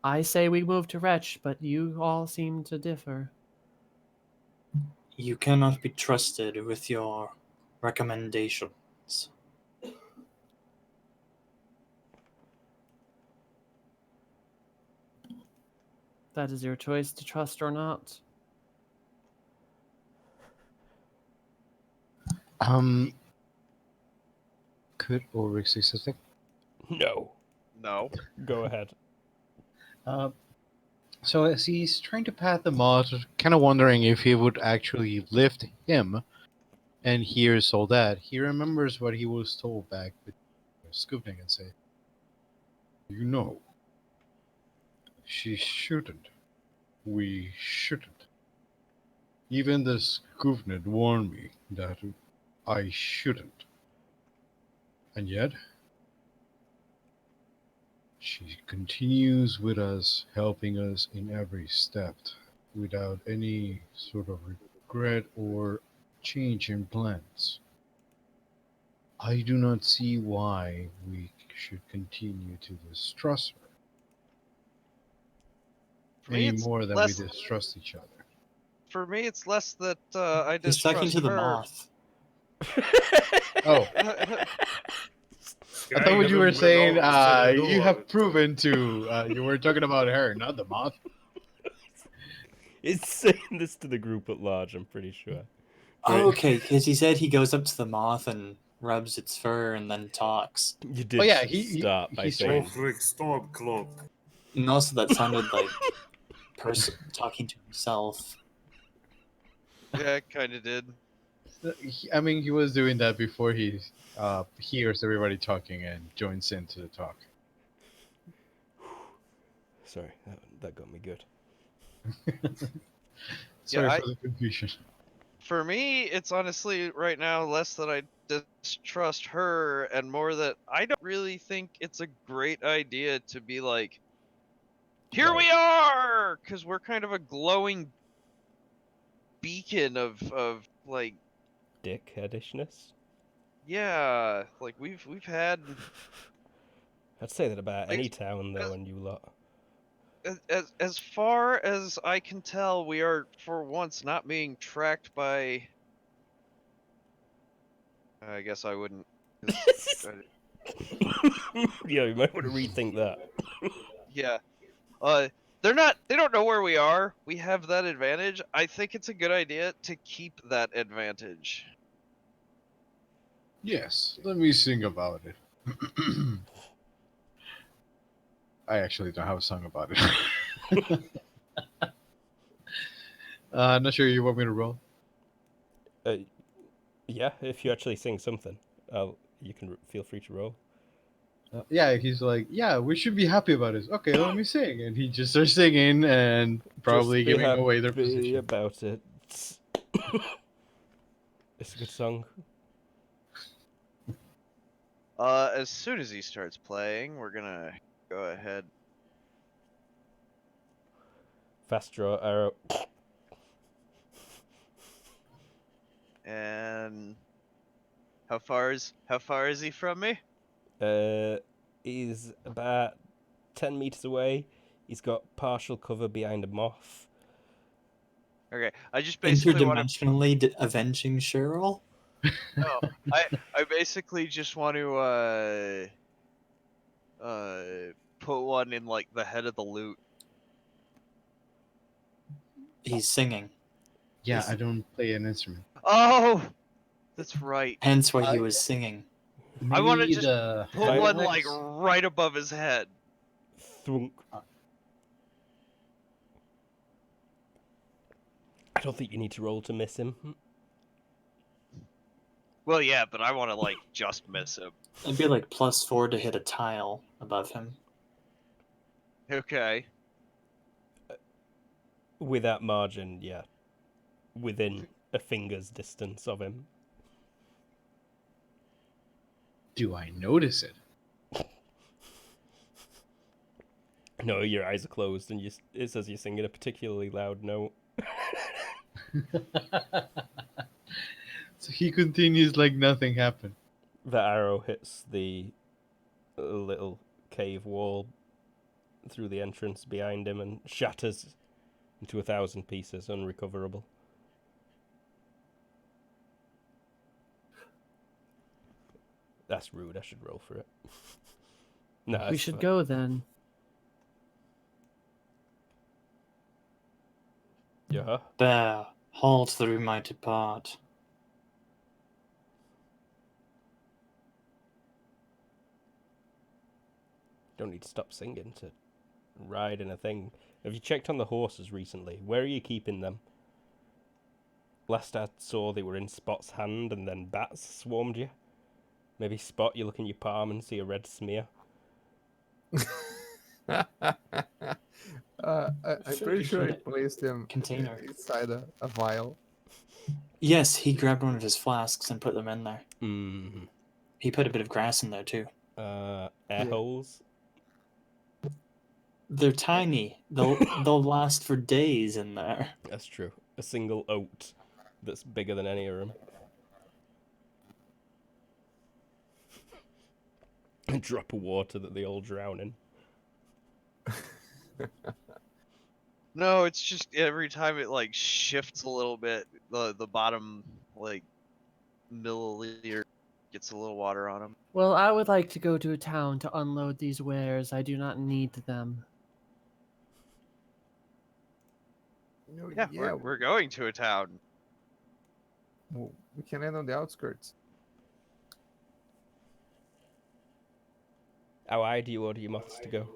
I say we move to Wretch, but you all seem to differ. You cannot be trusted with your recommendations. That is your choice to trust or not. Could Ulrich say something? No. No. Go ahead. So as he's trying to pat them out, kind of wondering if he would actually lift him, and hears all that, he remembers what he was told back with Skuvnik and say, "You know, she shouldn't. We shouldn't. Even the Skuvnik warned me that I shouldn't. And yet, she continues with us, helping us in every step, without any sort of regret or change in plans. I do not see why we should continue to distrust her For me, any it's more than less. we distrust each other." For me, it's less that I He's talking distrust to the her. moth. Oh, I thought what you were saying, you have proven to, you were talking about her, not the moth. It's saying this to the group at large, I'm pretty sure. Oh, okay, because he said he goes up to the moth and rubs its fur and then talks. You did Oh, yeah, start by he's saying... Stop clock. And also that sounded like person talking to himself. Yeah, it kind of did. I mean, he was doing that before he hears everybody talking and joins into the talk. Sorry, that got me good. Sorry Yeah, for the confusion. For me, it's honestly right now less that I distrust her and more that I don't really think it's a great idea to be like, here Right. we are, because we're kind of a glowing beacon of like, Dickheadishness? yeah, like we've had I'd say that about any Like, town, though, and you lot. as far as I can tell, we are for once not being tracked by. I guess I wouldn't. Yeah, you might want to rethink that. Yeah. They're not. They don't know where we are. We have that advantage. I think it's a good idea to keep that advantage. Yes, let me sing about it. I actually don't have a song about it. I'm not sure you want me to roll. Yeah, if you actually sing something, you can feel free to roll. Yeah, he's like, yeah, we should be happy about this. Okay, let me sing. And he just starts singing and probably Just be giving away their happy position. about it. It's a good song. As soon as he starts playing, we're gonna go ahead. Fast draw arrow. And how far is he from me? He's about 10 meters away. He's got partial cover behind a moth. Okay, I just basically want to. Interdimensionally avenging Cheryl? No, I basically just want to put one in like the head of the lute. He's singing. Yeah, I don't play an instrument. Oh, that's right. Hence why he was singing. I want to Maybe just the put one Hydrolex? like right above his head. Thunk. I don't think you need to roll to miss him. Well, yeah, but I want to like just miss him. It'd be like +4 to hit a tile above him. Okay. With that margin, yeah. Within a finger's distance of him. Do I notice it? No, your eyes are closed and it says you're singing a particularly loud note. So he continues like nothing happened. The arrow hits the little cave wall through the entrance behind him and shatters into 1,000 pieces, unrecoverable. That's rude. I should roll for it. No, We it's should fine. go then. Yeah. Bear, halt the remitted part. Don't need to stop singing to ride in a thing. Have you checked on the horses recently? Where are you keeping them? Last I saw, they were in Spot's hand, and then bats swarmed you. Maybe Spot, you look in your palm and see a red smear. I'm feel pretty you sure I should- placed him Container. inside a vial. Yes, he grabbed one of his flasks and put them in there. Mm. He put a bit of grass in there too. Air Yeah. holes. They're tiny. They'll last for days in there. That's true. A single oat that's bigger than any of them. A drop of water that they all drown in. No, it's just every time it like shifts a little bit, the bottom like milliliter gets a little water on them. Well, I would like to go to a town to unload these wares. I do not need them. No, Yeah, we're going to a town. well, we can end on the outskirts. How high do you order your moths to go?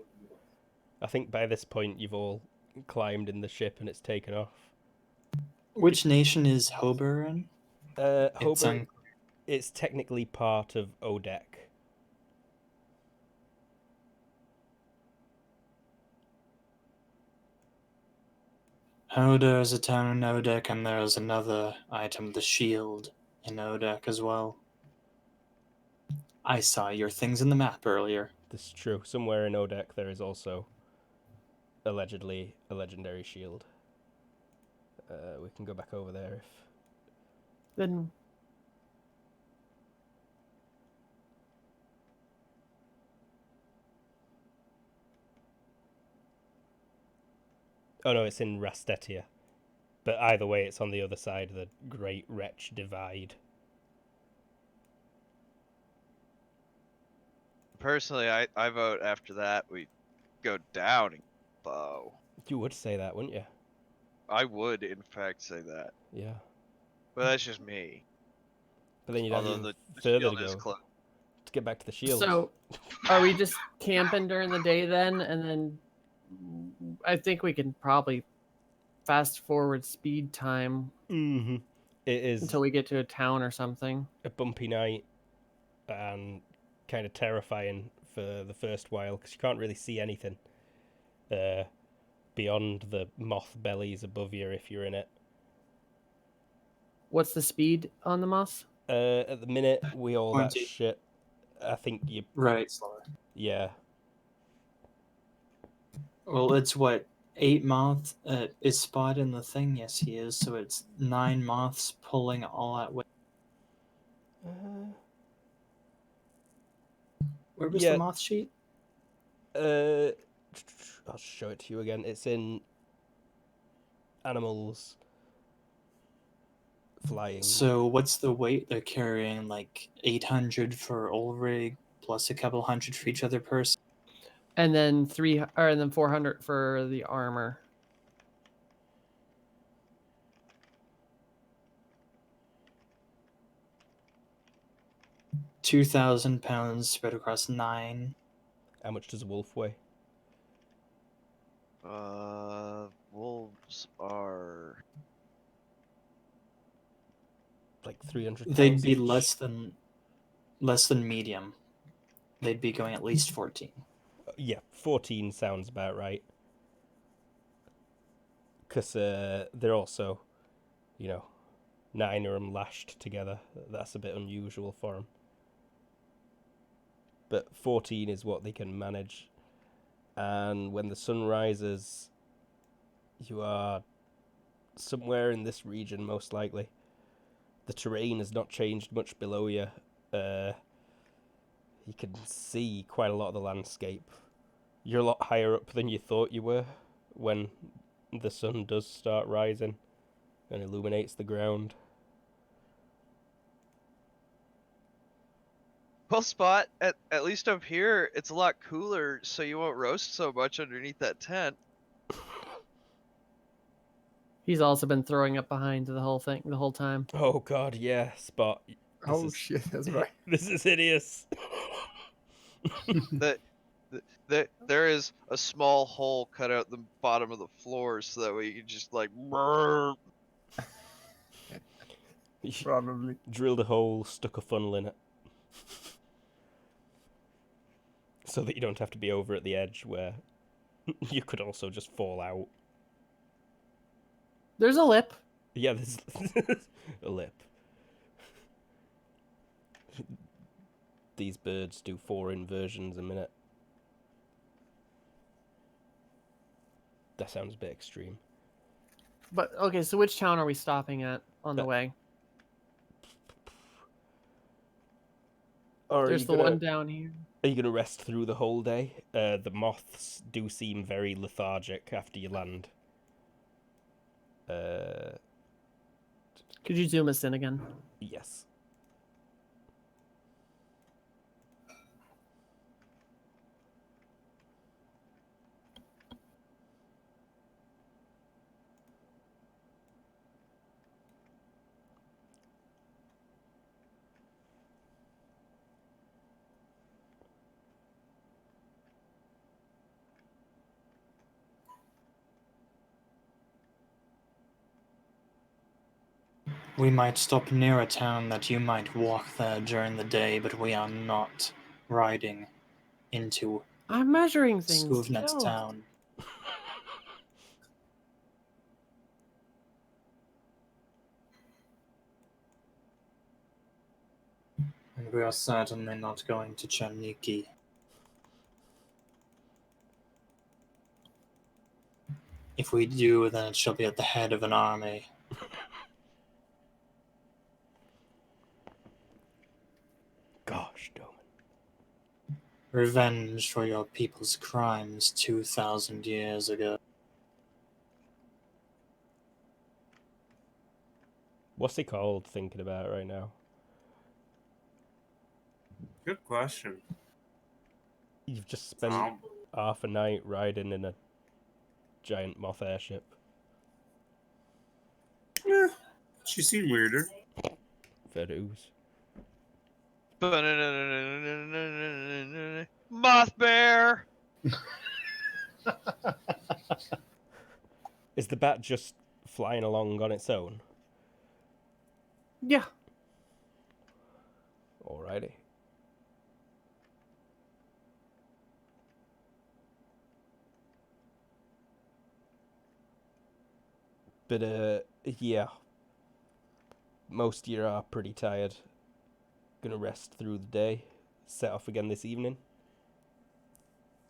I think by this point you've all climbed in the ship and it's taken off. Which nation is Hober in? It's Hobart, it's technically part of Odek. Oda is a town in Odek, and there's another item, the shield, in Odek as well. I saw your things in the map earlier. This is true. Somewhere in Odek there is also allegedly a legendary shield. We can go back over there if... Then Oh no, it's in Rastetia. But either way, it's on the other side of the Great Wretch Divide. Personally, I vote after that we go down and bow. You would say that, wouldn't you? I would, in fact, say that, Yeah. but that's just me. But then you'd have Although even the further shield to is go close. to get back to the shield. So, are we just camping during the day then? And then I think we can probably fast forward speed time Mm-hmm. It is until we get to a town or something. a bumpy night and kind of terrifying for the first while because you can't really see anything beyond the moth bellies above you if you're in it. What's the speed on the moss? At the minute, we all that 20. shit. I think you, Right, slower. yeah. Well, it's what, 8 moth is Spot in the thing? Yes, he is. So it's 9 moths pulling all at way. Where was Yeah. the moth sheet? I'll show it to you again. It's in animals flying. So what's the weight they're carrying? Like 800 for Ulrig, plus a couple hundred for each other person. And then 400 for the armor. £2,000 spread across 9. How much does a wolf weigh? Wolves are Like 300 They'd pounds be each? less than medium. They'd be going at least 14. Yeah, 14 sounds about right. Because they're also, 9 of them lashed together. That's a bit unusual for them. But 14 is what they can manage. And when the sun rises, you are somewhere in this region, most likely. The terrain has not changed much below you. You can see quite a lot of the landscape You're a lot higher up than you thought you were when the sun does start rising and illuminates the ground. Well, Spot, at least up here, it's a lot cooler, so you won't roast so much underneath that tent. He's also been throwing up behind the whole time. Oh god, yeah, Spot. Oh shit, that's right. This is hideous. There is a small hole cut out the bottom of the floor so that way you can just like burp. Probably. Drilled a hole, stuck a funnel in it. So that you don't have to be over at the edge where you could also just fall out. There's a lip. Yeah, there's a lip. These birds do 4 inversions a minute. That sounds a bit extreme. But okay, so which town are we stopping at on the way? There's the one down here. Are you going to rest through the whole day? The moths do seem very lethargic after you land. Could you zoom us in again? Yes. We might stop near a town that you might walk there during the day, but we are not riding into I'm measuring things. Skuvnet Chill. town. And we are certainly not going to Cherniki. If we do, then it shall be at the head of an army. Gosh, Doman. Revenge for your people's crimes 2,000 years ago. What's he called thinking about right now? Good question. You've just spent half a night riding in a giant moth airship. She seemed weirder. Verus. Moth bear. Is the bat just flying along on its own? Yeah. Alrighty. But, yeah. Most of you are pretty tired. Gonna rest through the day. Set off again this evening.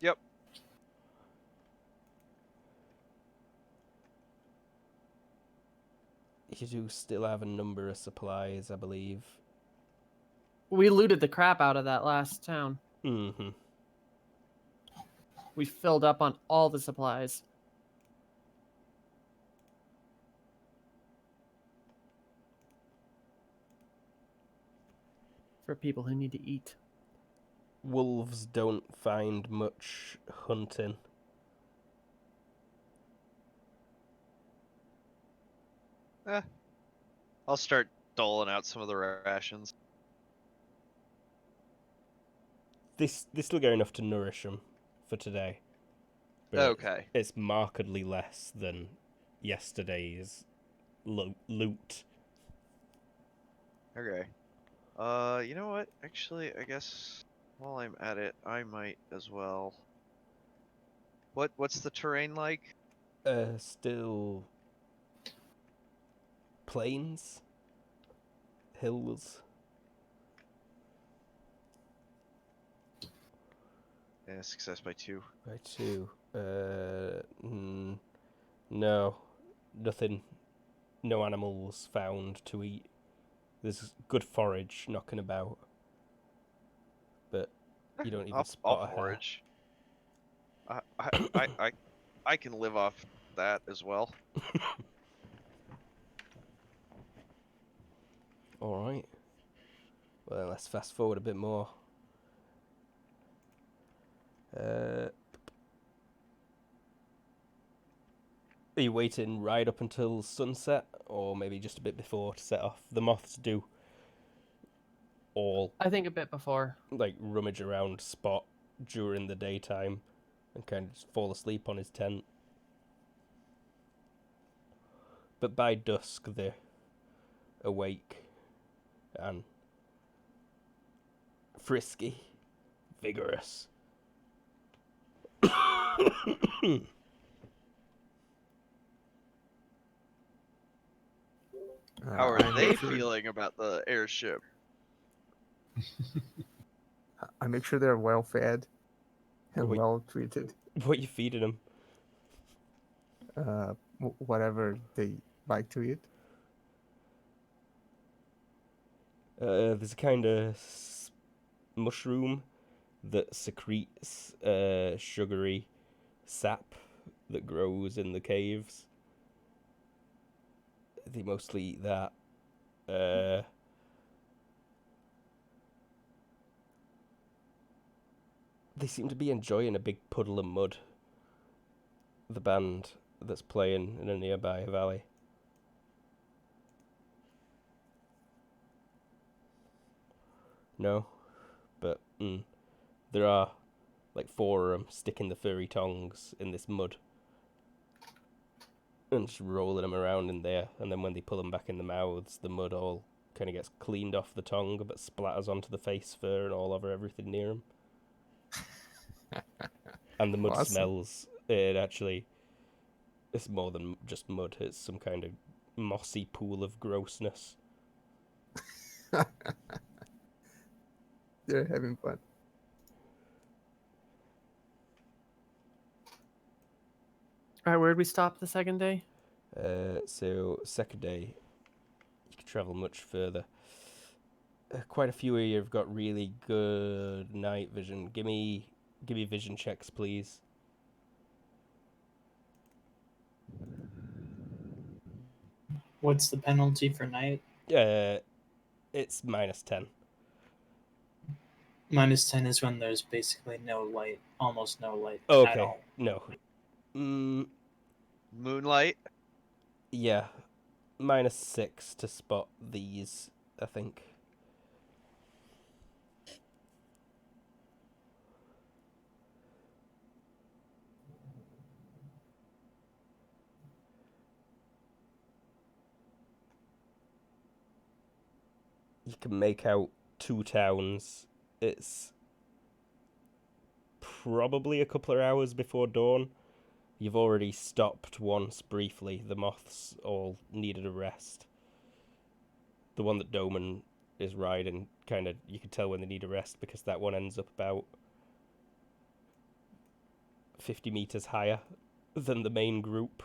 Yep. You do still have a number of supplies, I believe. We looted the crap out of that last town. Mm-hmm. We filled up on all the supplies. For people who need to eat. Wolves don't find much hunting. I'll start doling out some of the rations. This will go enough to nourish them for today. But Okay. It's markedly less than yesterday's loot. Okay. You know what? Actually, I guess while I'm at it, I might as well. What's the terrain like? Still plains, hills. Yeah, success by 2. By 2. No, nothing. No animals found to eat. There's good forage knocking about, but you don't even spot I'll a hare. forage. I can live off that as well. All right. Well, let's fast forward a bit more. Are you waiting right up until sunset, or maybe just a bit before to set off? The moths do all I think a bit before. like rummage around Spot during the daytime and kind of just fall asleep on his tent. But by dusk, they're awake and frisky, vigorous. How are I they make sure, feeling about the airship? I make sure they're well fed and Wait. well treated. What are you feeding them? Whatever they like to eat. There's a kind of mushroom that secretes sugary sap that grows in the caves. They mostly eat that. They seem to be enjoying a big puddle of mud. The band that's playing in a nearby valley. No, but there are like 4 of them sticking the furry tongs in this mud and just rolling them around in there. And then when they pull them back in the mouths, the mud all kind of gets cleaned off the tongue, but splatters onto the face fur and all over everything near them. And the mud Awesome. smells. It's more than just mud. It's some kind of mossy pool of grossness. They're having fun. All right, where'd we stop the second day? So second day, you can travel much further. Quite a few of you have got really good night vision. Give me vision checks, please. What's the penalty for night? It's -10. -10 is when there's basically no light, almost no light Oh, at okay, all. no. Moonlight? Yeah, -6 to spot these, I think. You can make out 2 towns. It's probably a couple of hours before dawn. You've already stopped once briefly. The moths all needed a rest. The one that Doman is riding, kind of, you can tell when they need a rest because that one ends up about 50 meters higher than the main group.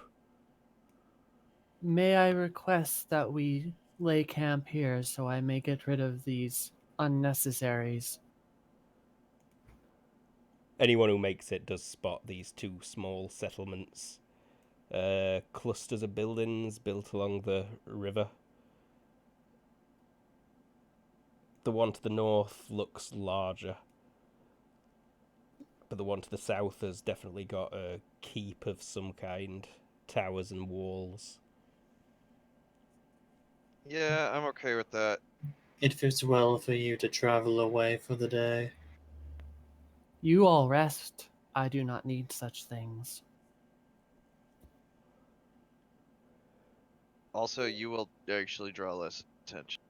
May I request that we lay camp here so I may get rid of these unnecessaries? Anyone who makes it does spot these 2 small settlements. Clusters of buildings built along the river. The one to the north looks larger, but the one to the south has definitely got a keep of some kind, towers and walls. Yeah, I'm okay with that. It fits well for you to travel away for the day. You all rest. I do not need such things. Also, you will actually draw less attention.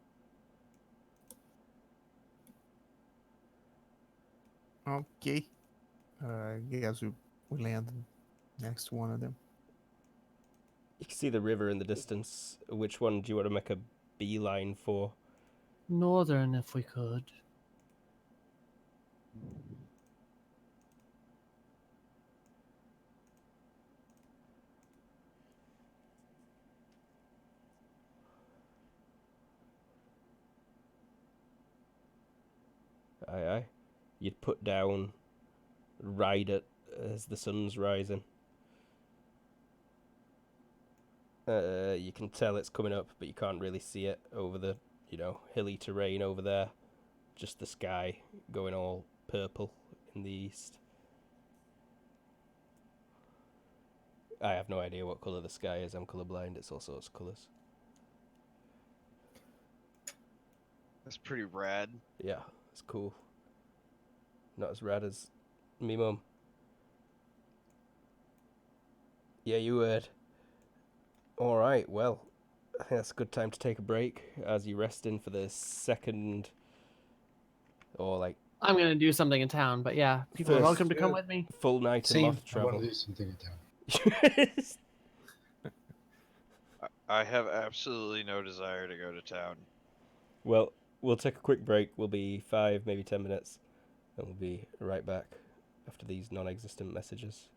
Okay. I guess we land next to one of them. You can see the river in the distance. Which one do you want to make a beeline for? Northern, if we could. Aye. You'd put down, ride at as the sun's rising. You can tell it's coming up, but you can't really see it over the, hilly terrain over there. Just the sky going all purple in the east. I have no idea what colour the sky is. I'm colourblind. It's all sorts of colours. That's pretty rad. Yeah, it's cool. Not as rad as me mum. Yeah, you heard. Alright, well, I think that's a good time to take a break as you rest in for the second, or like, I'm gonna do something in town, but yeah, people are First- welcome to come with me. full night of Same. moth I want travel. to do something in town. I have absolutely no desire to go to town. Well, we'll take a quick break. We'll be 5, maybe 10 minutes, and we'll be right back after these non-existent messages.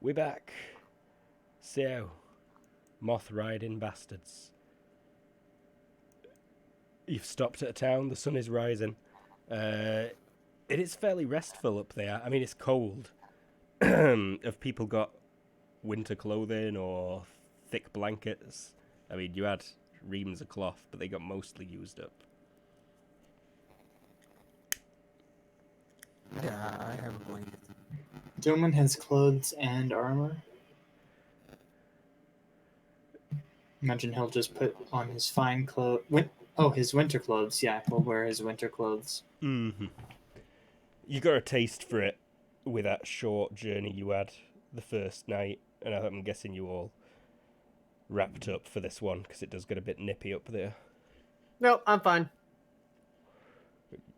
We're back. So, moth riding bastards. You've stopped at a town, the sun is rising. It is fairly restful up there. I mean, it's cold. Have people got winter clothing or thick blankets? I mean, you had reams of cloth, but they got mostly used up. Yeah, I have a blanket. Gentleman has clothes and armor. Imagine he'll just put on his fine clothes. His winter clothes. Yeah, he'll wear his winter clothes. Mm-hmm. You got a taste for it with that short journey you had the first night, and I'm guessing you all wrapped up for this one because it does get a bit nippy up there. Nope, I'm fine.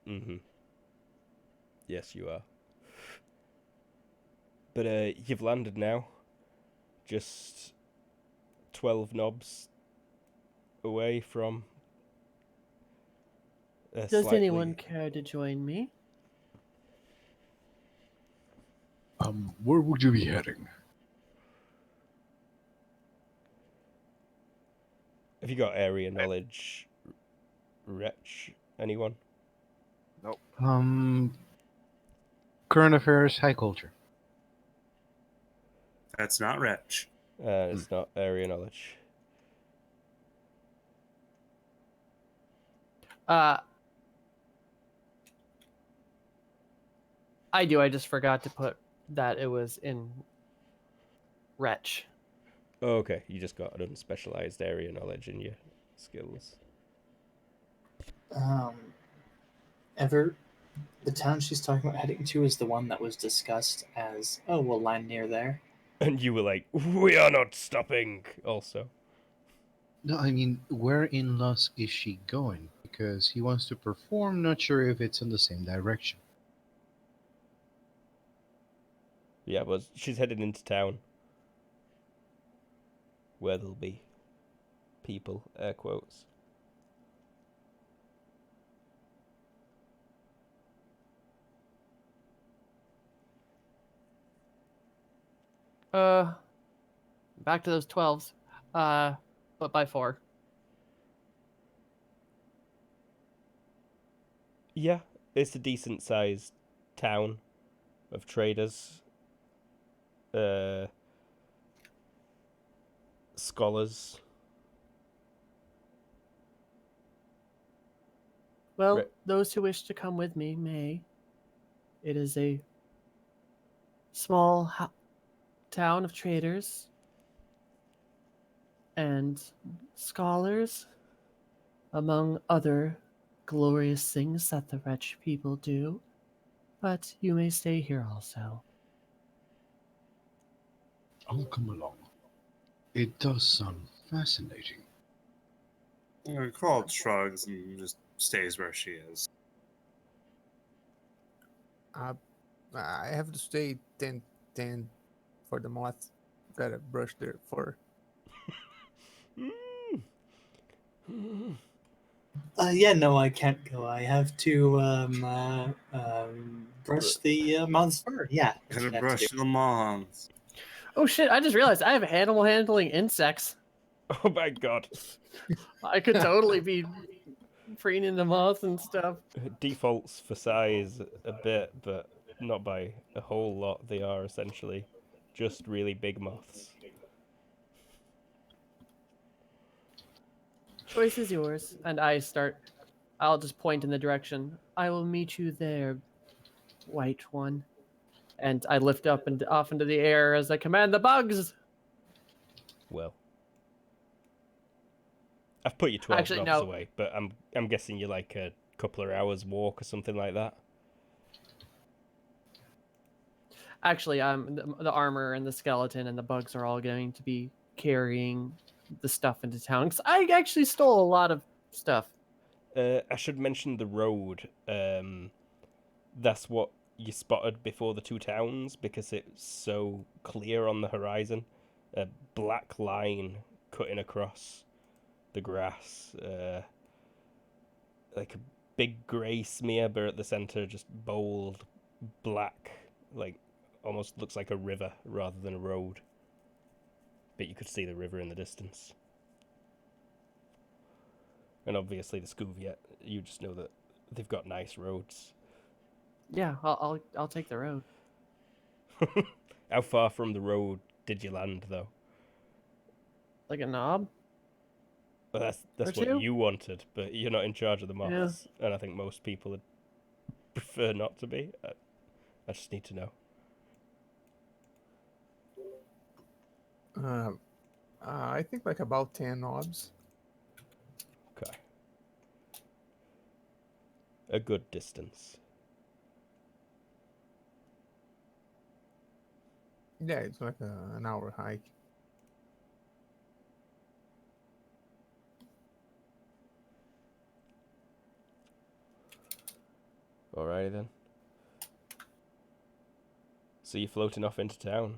Mm-hmm. Yes, you are. But you've landed now. Just 12 knobs away from... Does anyone care to join me? Where would you be heading? Have you got area knowledge, Wretch? Anyone? Nope. Current affairs, high culture. That's not Wretch. It's not area knowledge. I do. I just forgot to put that it was in Wretch. Oh, okay, you just got an unspecialized area knowledge in your skills. The town she's talking about heading to is the one that was discussed as, oh, we'll land near there. And you were like, we are not stopping, also. No, I mean, where in Lusk is she going? Because he wants to perform, not sure if it's in the same direction. Yeah, but she's heading into town. Where there'll be people, air quotes. Back to those 12s. But by 4. Yeah, it's a decent sized town of traders. Scholars. Well, Right. those who wish to come with me may. It is a small town of traders and scholars, among other glorious things that the wretched people do. But you may stay here also. I'll come along. It does sound fascinating. Crawl shrugs and just stays where she is. I have to stay 10 for the moth. Gotta brush their fur. No, I can't go. I have to brush the moth's fur. Yeah, that's Gotta what I have to brush do. the moths. Oh shit, I just realized I have animal handling insects. Oh my god. I could totally be preening the moths and stuff. Defaults for size a bit, but not by a whole lot. They are essentially just really big moths. Choice is yours. And I'll just point in the direction. I will meet you there, white one. And I lift up and off into the air as I command the bugs. Well, I've put you 12 Actually, knobs no. away, but I'm guessing you're like a couple of hours walk or something like that. Actually, the armor and the skeleton and the bugs are all going to be carrying the stuff into town. Because I actually stole a lot of stuff. I should mention the road. That's what you spotted before the two towns because it's so clear on the horizon. A black line cutting across the grass. Like a big grey smear, but at the centre just bold black, like almost looks like a river rather than a road. But you could see the river in the distance. And obviously the Scuviet, you just know that they've got nice roads. Yeah, I'll take the road. How far from the road did you land, though? Like a knob? Well, that's Or what two? you wanted, but you're not in charge of the Yeah. moths, and I think most people would prefer not to be. I just need to know. I think like about 10 knobs. Okay. A good distance. Yeah, it's like an hour hike. Alrighty then. So you're floating off into town.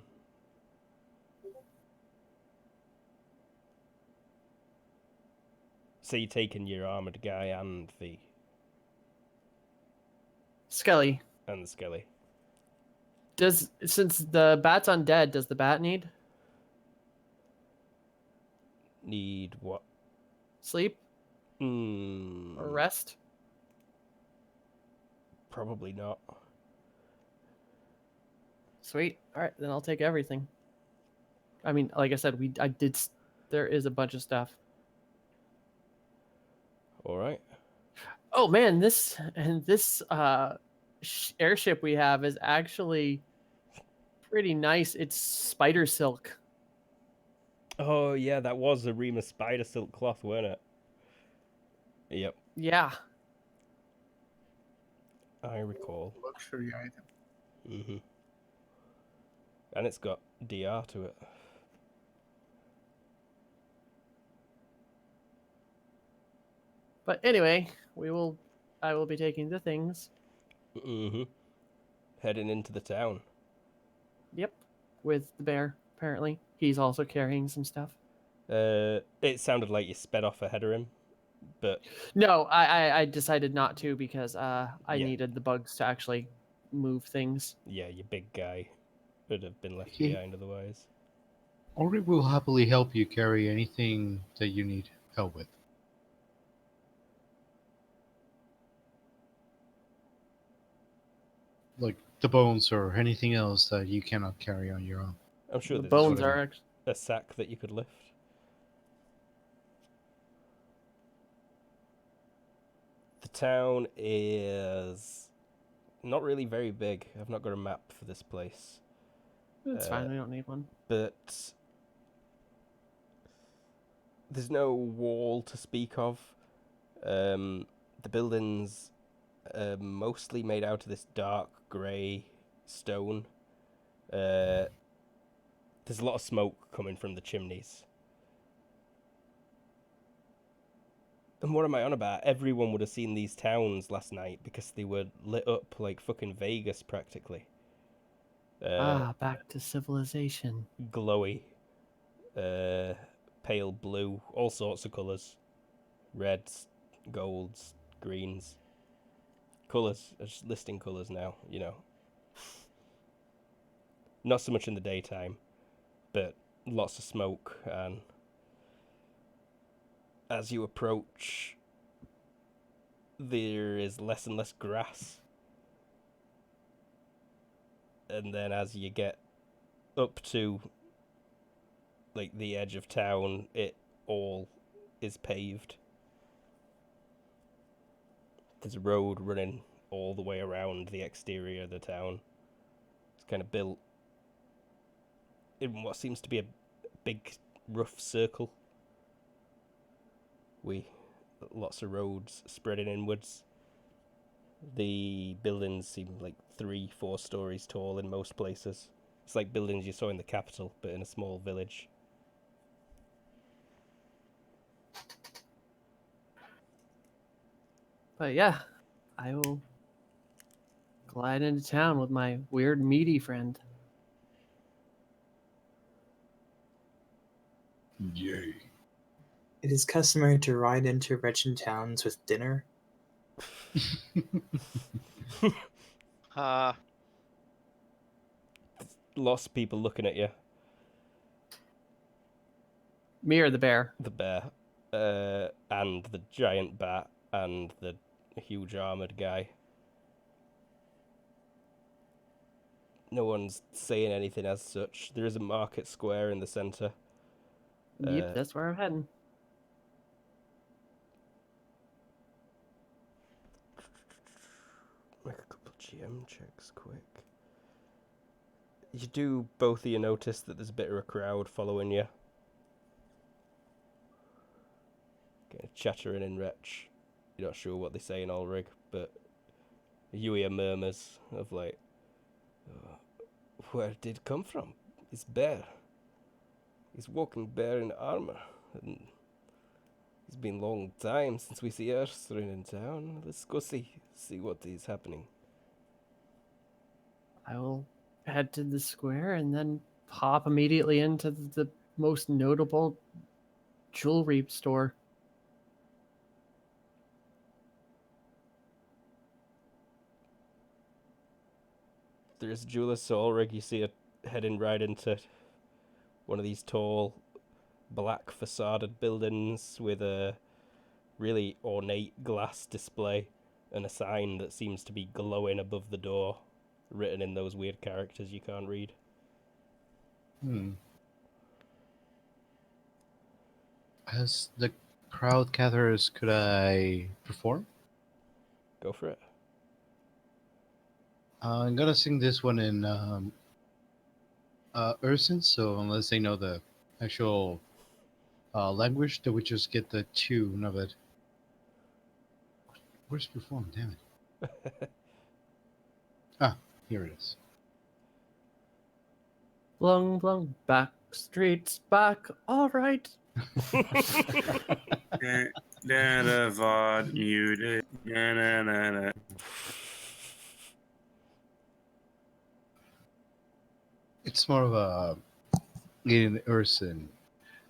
So you're taking your armored guy and the Skelly, skelly. since the bat's undead, does the bat need Need what? sleep Hmm. or rest? Probably not. Sweet. All right, then I'll take everything. I mean, like I said, there is a bunch of stuff. Alright. Oh man, this airship we have is actually pretty nice. It's spider silk. Oh yeah, that was a Rima spider silk cloth, weren't it? Yep, Yeah. I recall. Luxury item. Mm-hmm. And it's got DR to it. But anyway, I will be taking the things. Mm-hmm. Heading into the town. Yep. With the bear, apparently. He's also carrying some stuff. It sounded like you sped off ahead of him, but No, I decided not to because I Yeah. needed the bugs to actually move things. yeah, your big guy would have been left He- behind otherwise. Ori will happily help you carry anything that you need help with. Like the bones or anything else that you cannot carry on your own. I'm sure The there's bones just are actually. a sack that you could lift. The town is not really very big. I've not got a map for this place. It's fine, we don't need one. But there's no wall to speak of. The buildings are mostly made out of this dark grey stone. There's a lot of smoke coming from the chimneys. And what am I on about? Everyone would have seen these towns last night because they were lit up like fucking Vegas practically. Back to civilization. Glowy, pale blue, all sorts of colours. Reds, golds, greens. Colours, just listing colours now, you know. Not so much in the daytime, but lots of smoke, and as you approach, there is less and less grass. And then as you get up to like the edge of town, it all is paved. There's a road running all the way around the exterior of the town. It's kind of built in what seems to be a big rough circle. Lots of roads spreading inwards. The buildings seem like 3-4 stories tall in most places. It's like buildings you saw in the capital, but in a small village. But yeah, I will glide into town with my weird meaty friend. Yay. It is customary to ride into wretched towns with dinner. lots of people looking at you. Me or the bear? The bear, and the giant bat, and the huge armored guy. No one's saying anything as such. There is a market square in the center. Yep, that's where I'm heading. Make a couple GM checks quick. You do, both of you notice that there's a bit of a crowd following you. Getting chattering in Wretch. You're not sure what they say in Ulrig, but you hear murmurs of like, where did it come from? It's bear. He's walking bear in armor. And it's been a long time since we see Erstrin in town. Let's go see what is happening. I will head to the square and then pop immediately into the most notable jewelry store. There's Jeweler Solrig. You see it heading right into one of these tall, black facaded buildings with a really ornate glass display and a sign that seems to be glowing above the door, written in those weird characters you can't read. As the crowd gathers, could I perform? Go for it. I'm gonna sing this one in Urson, so unless they know the actual language, they would just get the tune of it. Where's perform? Damn it. Here it is. Blung, blung, back streets back. All right. VOD muted. Na. It's more of a in Urson.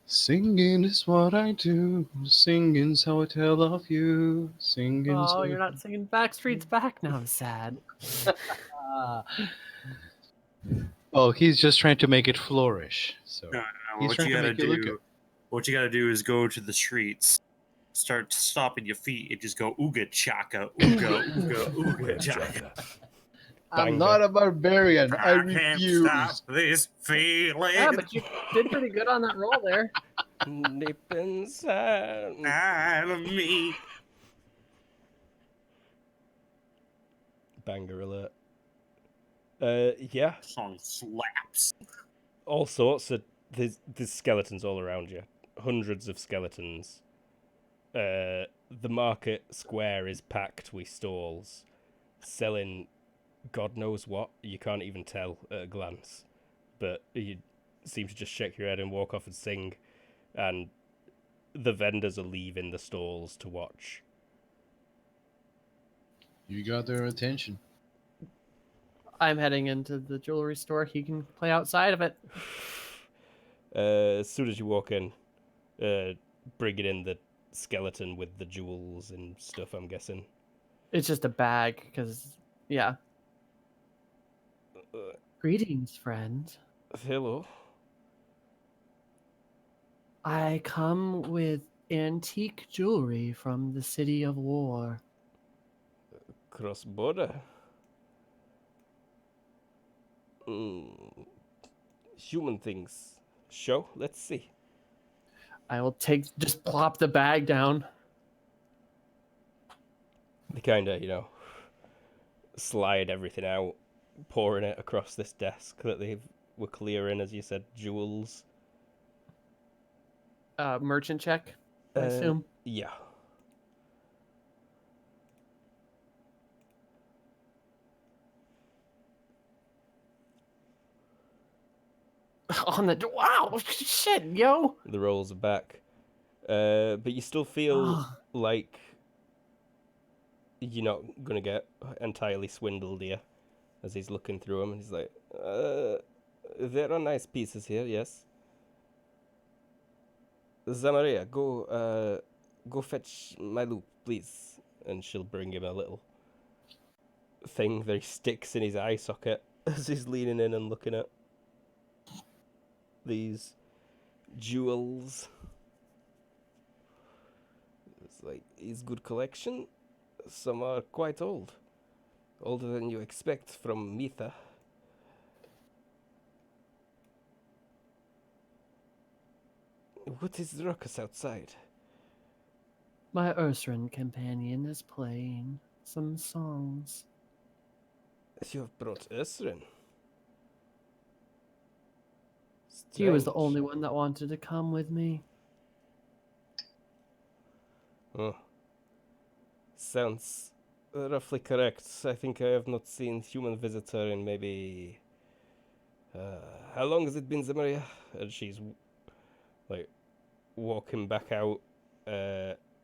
Singing is what I do. Singing's how I tell of you. Singing's Oh, how you're not singing Backstreet's Back now. I'm sad. Oh, he's just trying to make it flourish. So No, he's what trying you to gotta make you look do, what you gotta do is go to the streets, start stopping your feet, and just go ooga chaka, ooga ooga ooga chaka. I'm not a barbarian. I can't refuse. stop this feeling Yeah, but you did pretty good on that roll there. Deep inside. out of me. Banger alert. Yeah, Song slaps. all sorts of there's skeletons all around you. Hundreds of skeletons. The market square is packed with stalls selling God knows what. You can't even tell at a glance, but you seem to just shake your head and walk off and sing, and the vendors are leaving the stalls to watch. You got their attention. I'm heading into the jewelry store. He can play outside of it. As soon as you walk in, bringing in the skeleton with the jewels and stuff, I'm guessing. It's just a bag, because, yeah. Greetings, friend. Hello. I come with antique jewelry from the City of War. Cross border. Human things. Show? Let's see. I will just plop the bag down. They kind of, slide everything out, pouring it across this desk that they were clearing, as you said, jewels. Merchant check, I assume. Yeah. On the wow, shit, yo. The rolls are back. But you still feel like you're not gonna get entirely swindled here, as he's looking through them, and he's like, there are nice pieces here, yes. Zamaria, go fetch my loop, please. And she'll bring him a little thing that he sticks in his eye socket as he's leaning in and looking at. these jewels. It's like, is good collection. Some are quite old. Older than you expect from Mitha. What is the ruckus outside? My Ursarin companion is playing some songs. You have brought Ursarin. He was the Strange. only one that wanted to come with me. Oh. Sounds roughly correct. I think I have not seen human visitor in maybe... how long has it been, Zemaria? And she's like walking back out,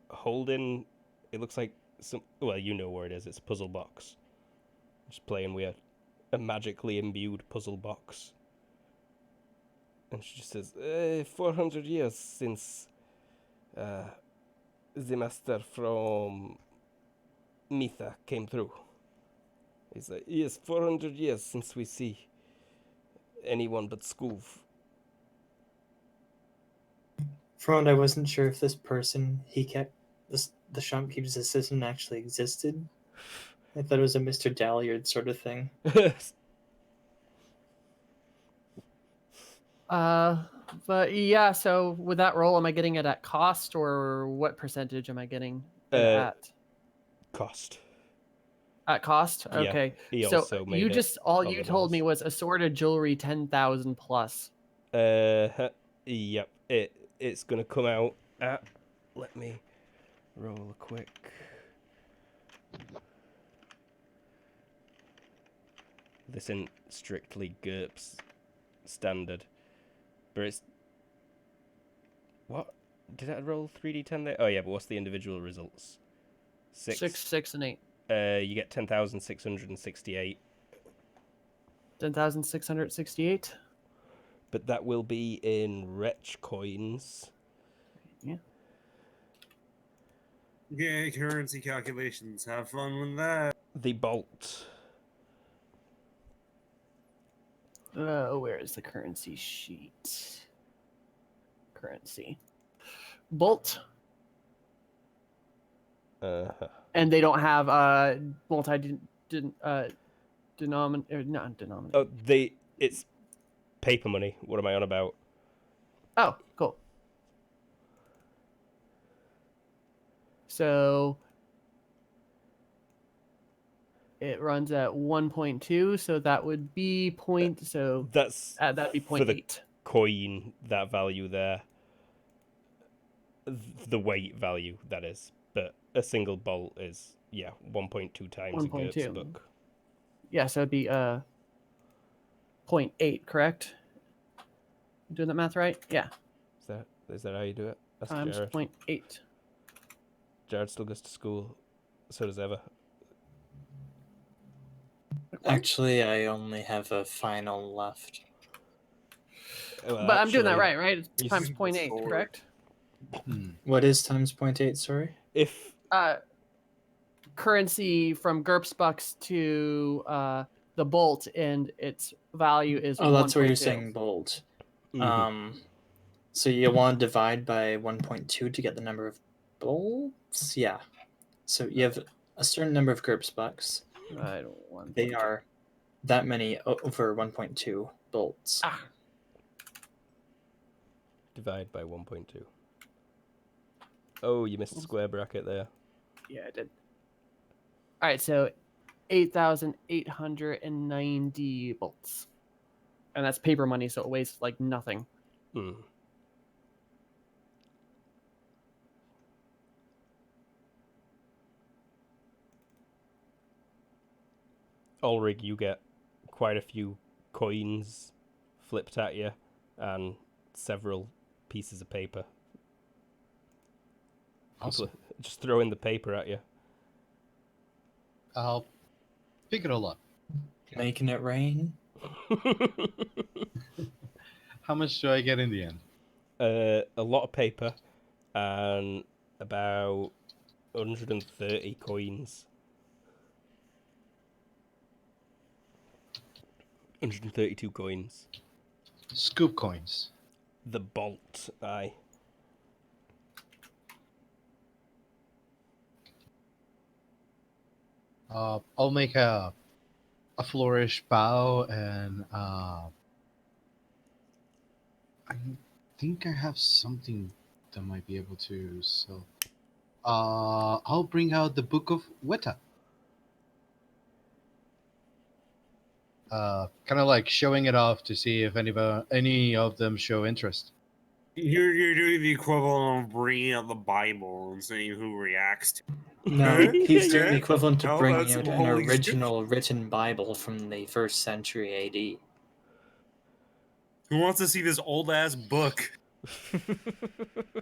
holding... It looks like some... Well, you know where it is. It's a puzzle box. Just playing with a magically imbued puzzle box. And she just says, 400 years since the master from Mitha came through. He's like, yes, 400 years since we see anyone but Skoov. From what I wasn't sure if this person the shopkeeper's assistant actually existed. I thought it was a Mr. Dalliard sort of thing. But yeah, so with that roll, am I getting it at cost, or what percentage am I getting it at? Cost. At cost? Yeah, Okay. he So also made you it just all on you the told me nose. was assorted jewelry 10,000 plus. Yep. It's gonna come out at... Let me roll a quick... This isn't strictly Gurps standard, but it's... What? Did I roll 3d10 there? Oh yeah, but what's the individual results? 6, 6, and 8. You get 10,668. 10,668. But that will be in Wretch coins. Yeah. Yeah, currency calculations. Have fun with that. The bolt. Where is the currency sheet? Currency. Bolt. And they don't have denominator. Oh, it's paper money. What am I on about? Oh, cool. So it runs at 1.2, so that would be point. So That's that'd be for the 0.8. coin. That value there. The weight value, that is. But a single bolt is 1.2 times a 1.2. Gurps book. Yeah, so it'd be 0.8, correct? You doing that math right? Yeah. Is that how you do it? That's Times Jared. 0.8. Jared still goes to school. So does Eva. Actually, I only have a final left. Well, But I'm doing that actually, right? It's you times s- 0.8, forward. correct? What is times 0.8, sorry? If Currency from Gurps bucks to the bolt, and its value is Oh, that's what you're 1.2. saying, bold. Mhm. So you want to divide by 1.2 to get the number of bolts? Yeah. So you have a certain number of Gurps bucks. I don't want. They are that many over 1.2 bolts. divide by 1.2. Oh, you missed a square bracket there. Yeah, I did. All right, so 8,890 bolts, and that's paper money, so it weighs like nothing. Hmm. Ulrich, you get quite a few coins flipped at you and several pieces of paper. Awesome. Just throwing the paper at you. I'll pick it all up. Making it rain? How much do I get in the end? A lot of paper and about 130 coins. 132 coins. Scoop coins. The bolt, aye. I'll make a flourish bow, and I think I have something that might be able to sell. I'll bring out the Book of Weta. Kind of like showing it off to see if any of them show interest. You're doing the equivalent of bringing out the Bible and seeing who reacts to it. No, he's doing the Yeah. equivalent of No, bringing that's out some an holy original written Bible from the 1st century AD. Who wants to see this old ass book?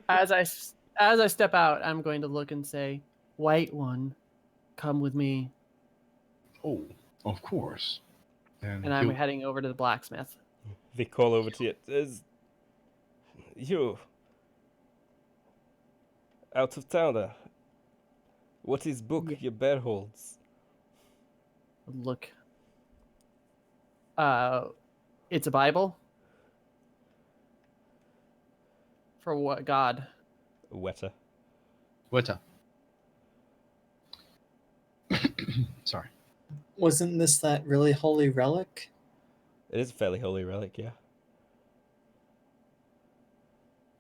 As I step out, I'm going to look and say, "White one, come with me." Oh, of course. And I'm heading over to the blacksmith. They call over to you. Is you out of towner? What is book Yeah. your bear holds? Look. It's a Bible. For what God? Wetter. Weta. Sorry. Wasn't this that really holy relic? It is a fairly holy relic, yeah.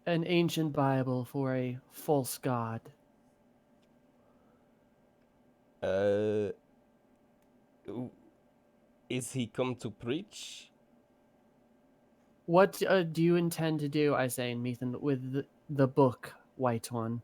An ancient Bible for a false god. Is he come to preach? What do you intend to do, I say, Methan, with the book, White One?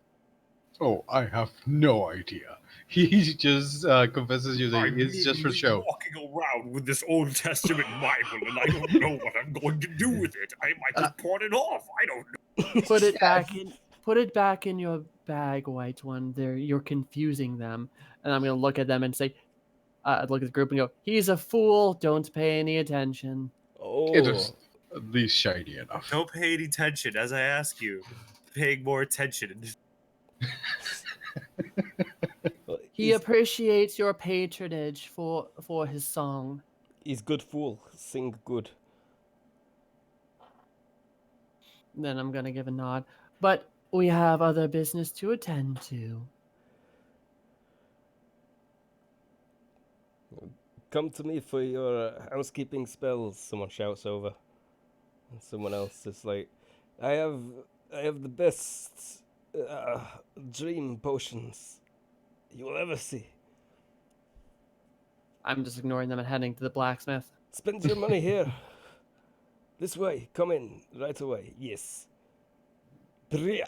Oh, I have no idea. He just confesses you that I'm it's just for literally show. walking around with this Old Testament Bible, and I don't know what I'm going to do with it. I might just pawn it off. I don't know. Put it back in. Put it back in your bag, White One. You're confusing them. And I'm gonna look at them and say, look at the group and go, "He's a fool. Don't pay any attention." It is Oh, at least shiny enough. Don't pay any attention as I ask you. Paying more attention. He appreciates your patronage for his song. he's good fool. Sing good. Then I'm gonna give a nod. But we have other business to attend to. Come to me for your housekeeping spells. Someone shouts over, and someone else is like, I have the best dream potions you will ever see. I'm just ignoring them and heading to the blacksmith. Spend your money here. This way. Come in right away. Yes. Bria.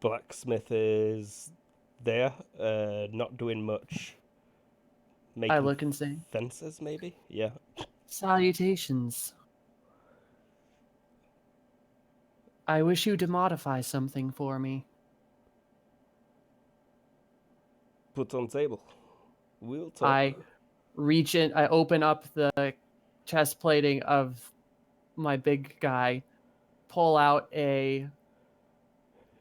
Blacksmith is there, not doing much. Making I look and say, fences, maybe? Yeah. "Salutations. I wish you to modify something for me." Put on table. We'll talk. I reach in, I open up the chest plating of my big guy, pull out a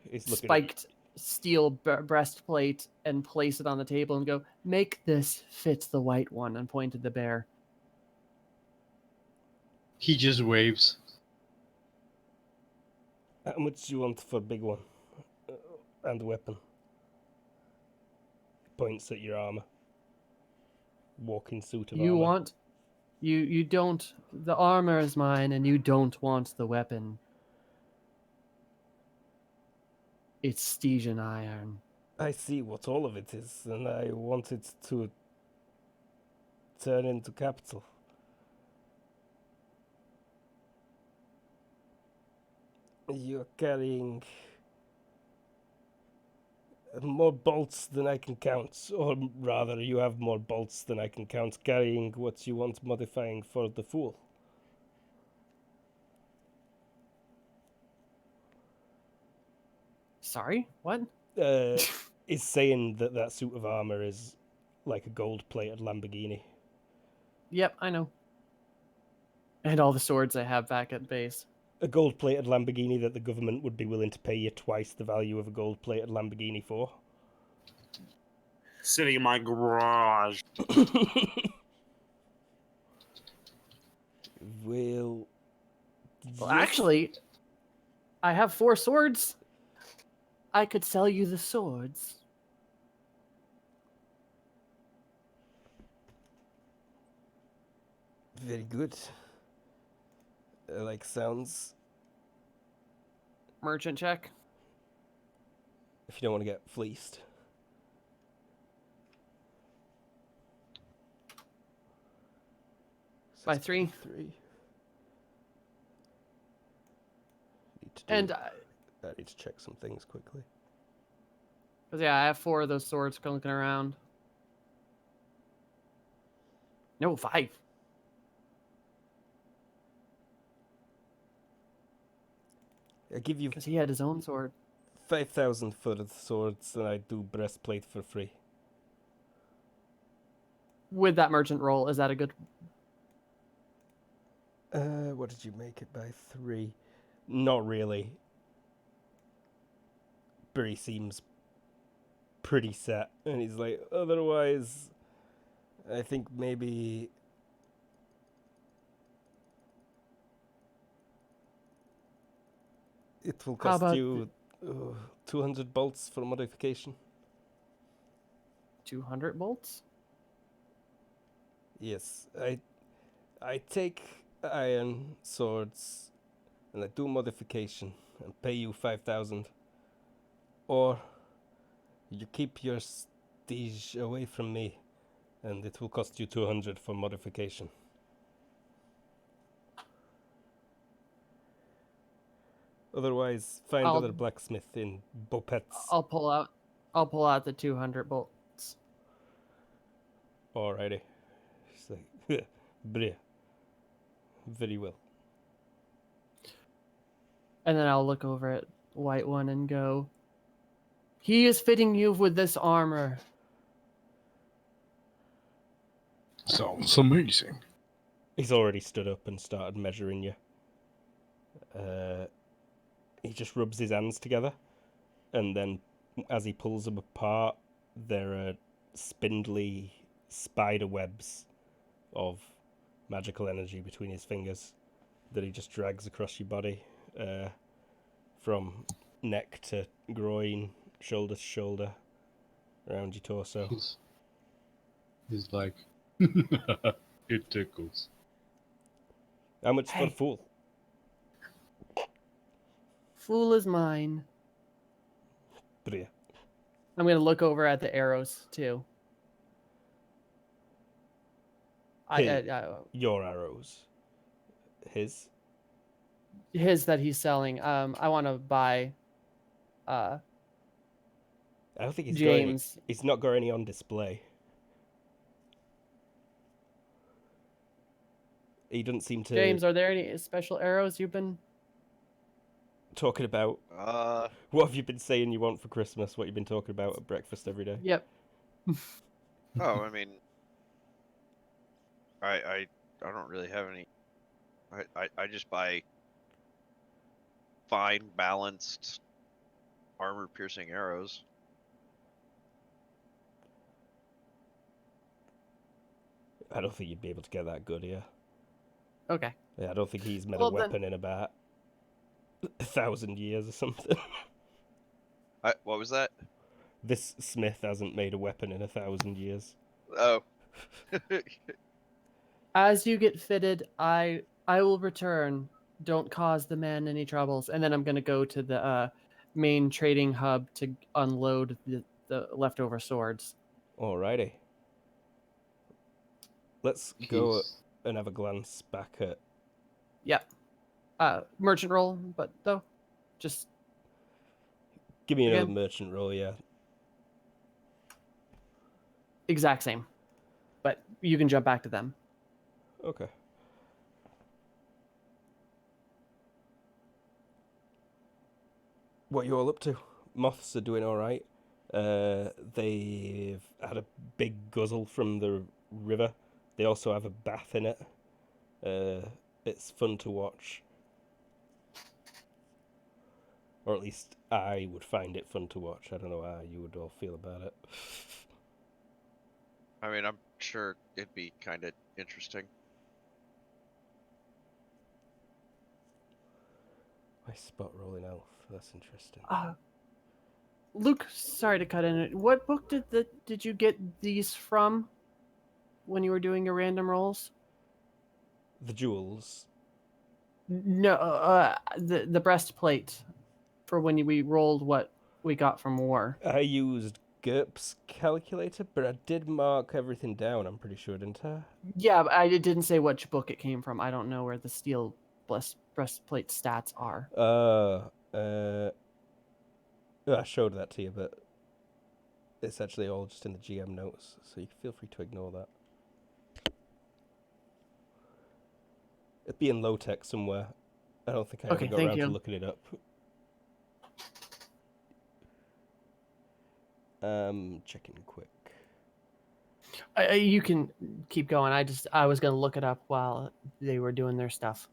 He's looking at spiked steel breastplate and place it on the table and go, "Make this fit the White One," and point at the bear. He just waves. How much do you want for big one? And weapon. Points at your armor. Walking suit of You armor. want, you don't, the armor is mine and you don't want the weapon. It's Stygian iron. I see what all of it is, and I want it to turn into capital. You're carrying more bolts than I can count, or rather, you have more bolts than I can count, carrying what you want modifying for the fool. Sorry, what? Is saying that that suit of armor is like a gold-plated Lamborghini. Yep, I know. And all the swords I have back at base. A gold-plated Lamborghini that the government would be willing to pay you twice the value of a gold-plated Lamborghini for. Sitting in my garage. Well, Yes. actually, I have 4 swords. I could sell you the swords. Very good. Like sounds. Merchant check. If you don't want to get fleeced. By 3. 3. Need to do, And I need to check some things quickly. because yeah, I have 4 of those swords clinking around. No, 5. I give you Because he had his own sword. 5,000 for the swords, and I do breastplate for free. With that merchant roll, is that a good? What did you make it by? 3? Not really. But he seems pretty set, and he's like, otherwise, I think maybe. It will How cost about you 200 bolts for modification. 200 bolts? Yes, I take iron swords and I do modification and pay you 5,000. Or you keep your stige away from me and it will cost you 200 for modification. Otherwise, find I'll- other blacksmith in Bopets. I'll pull out the 200 bolts. Alrighty. She's like, brilliant. Very well. And then I'll look over at White One and go, he is fitting you with this armor. Sounds amazing. He's already stood up and started measuring you. He just rubs his hands together, and then as he pulls them apart, there are spindly spider webs of magical energy between his fingers that he just drags across your body, from neck to groin, shoulder to shoulder, around your torso. He's like, it tickles. How much for Hey. fool? Fool is mine. Bria. I'm going to look over at the arrows, too. Your arrows. His? His that he's selling. I want to buy I don't think James. He's not got any on display. He doesn't seem to. James, are there any special arrows you've been... Talking about what have you been saying you want for Christmas? What you've been talking about at breakfast every day? Yep. Oh, I mean, I don't really have any. I just buy fine, balanced, armor-piercing arrows. I don't think you'd be able to get that good here. Okay. Yeah, I don't think he's made Well, a weapon in about 1,000 years or something. What was that? This smith hasn't made a weapon in 1,000 years. Oh. As you get fitted, I will return. Don't cause the man any troubles. And then I'm going to go to the main trading hub to unload the leftover swords. Alrighty. Let's go and have a glance back at... Yep. Merchant roll, but though, just... Give me another Again? merchant roll, yeah. Exact same. But you can jump back to them. Okay. What you all up to? Moths are doing alright. They've had a big guzzle from the river. They also have a bath in it. It's fun to watch. Or at least I would find it fun to watch. I don't know how you would all feel about it. I mean, I'm sure it'd be kind of interesting. I spot rolling elf. That's interesting. Luke, sorry to cut in. What book did you get these from when you were doing your random rolls? The jewels. No, the breastplate for when we rolled what we got from war. I used Gurps calculator, but I did mark everything down, I'm pretty sure, didn't I? Yeah, but it didn't say which book it came from. I don't know where the steel breastplate stats are. I showed that to you, but it's actually all just in the GM notes, so you can feel free to ignore that. It'd be in low tech somewhere. I don't think I Okay, ever got thank around you. to looking it up. Checking quick. You can keep going. I was gonna look it up while they were doing their stuff.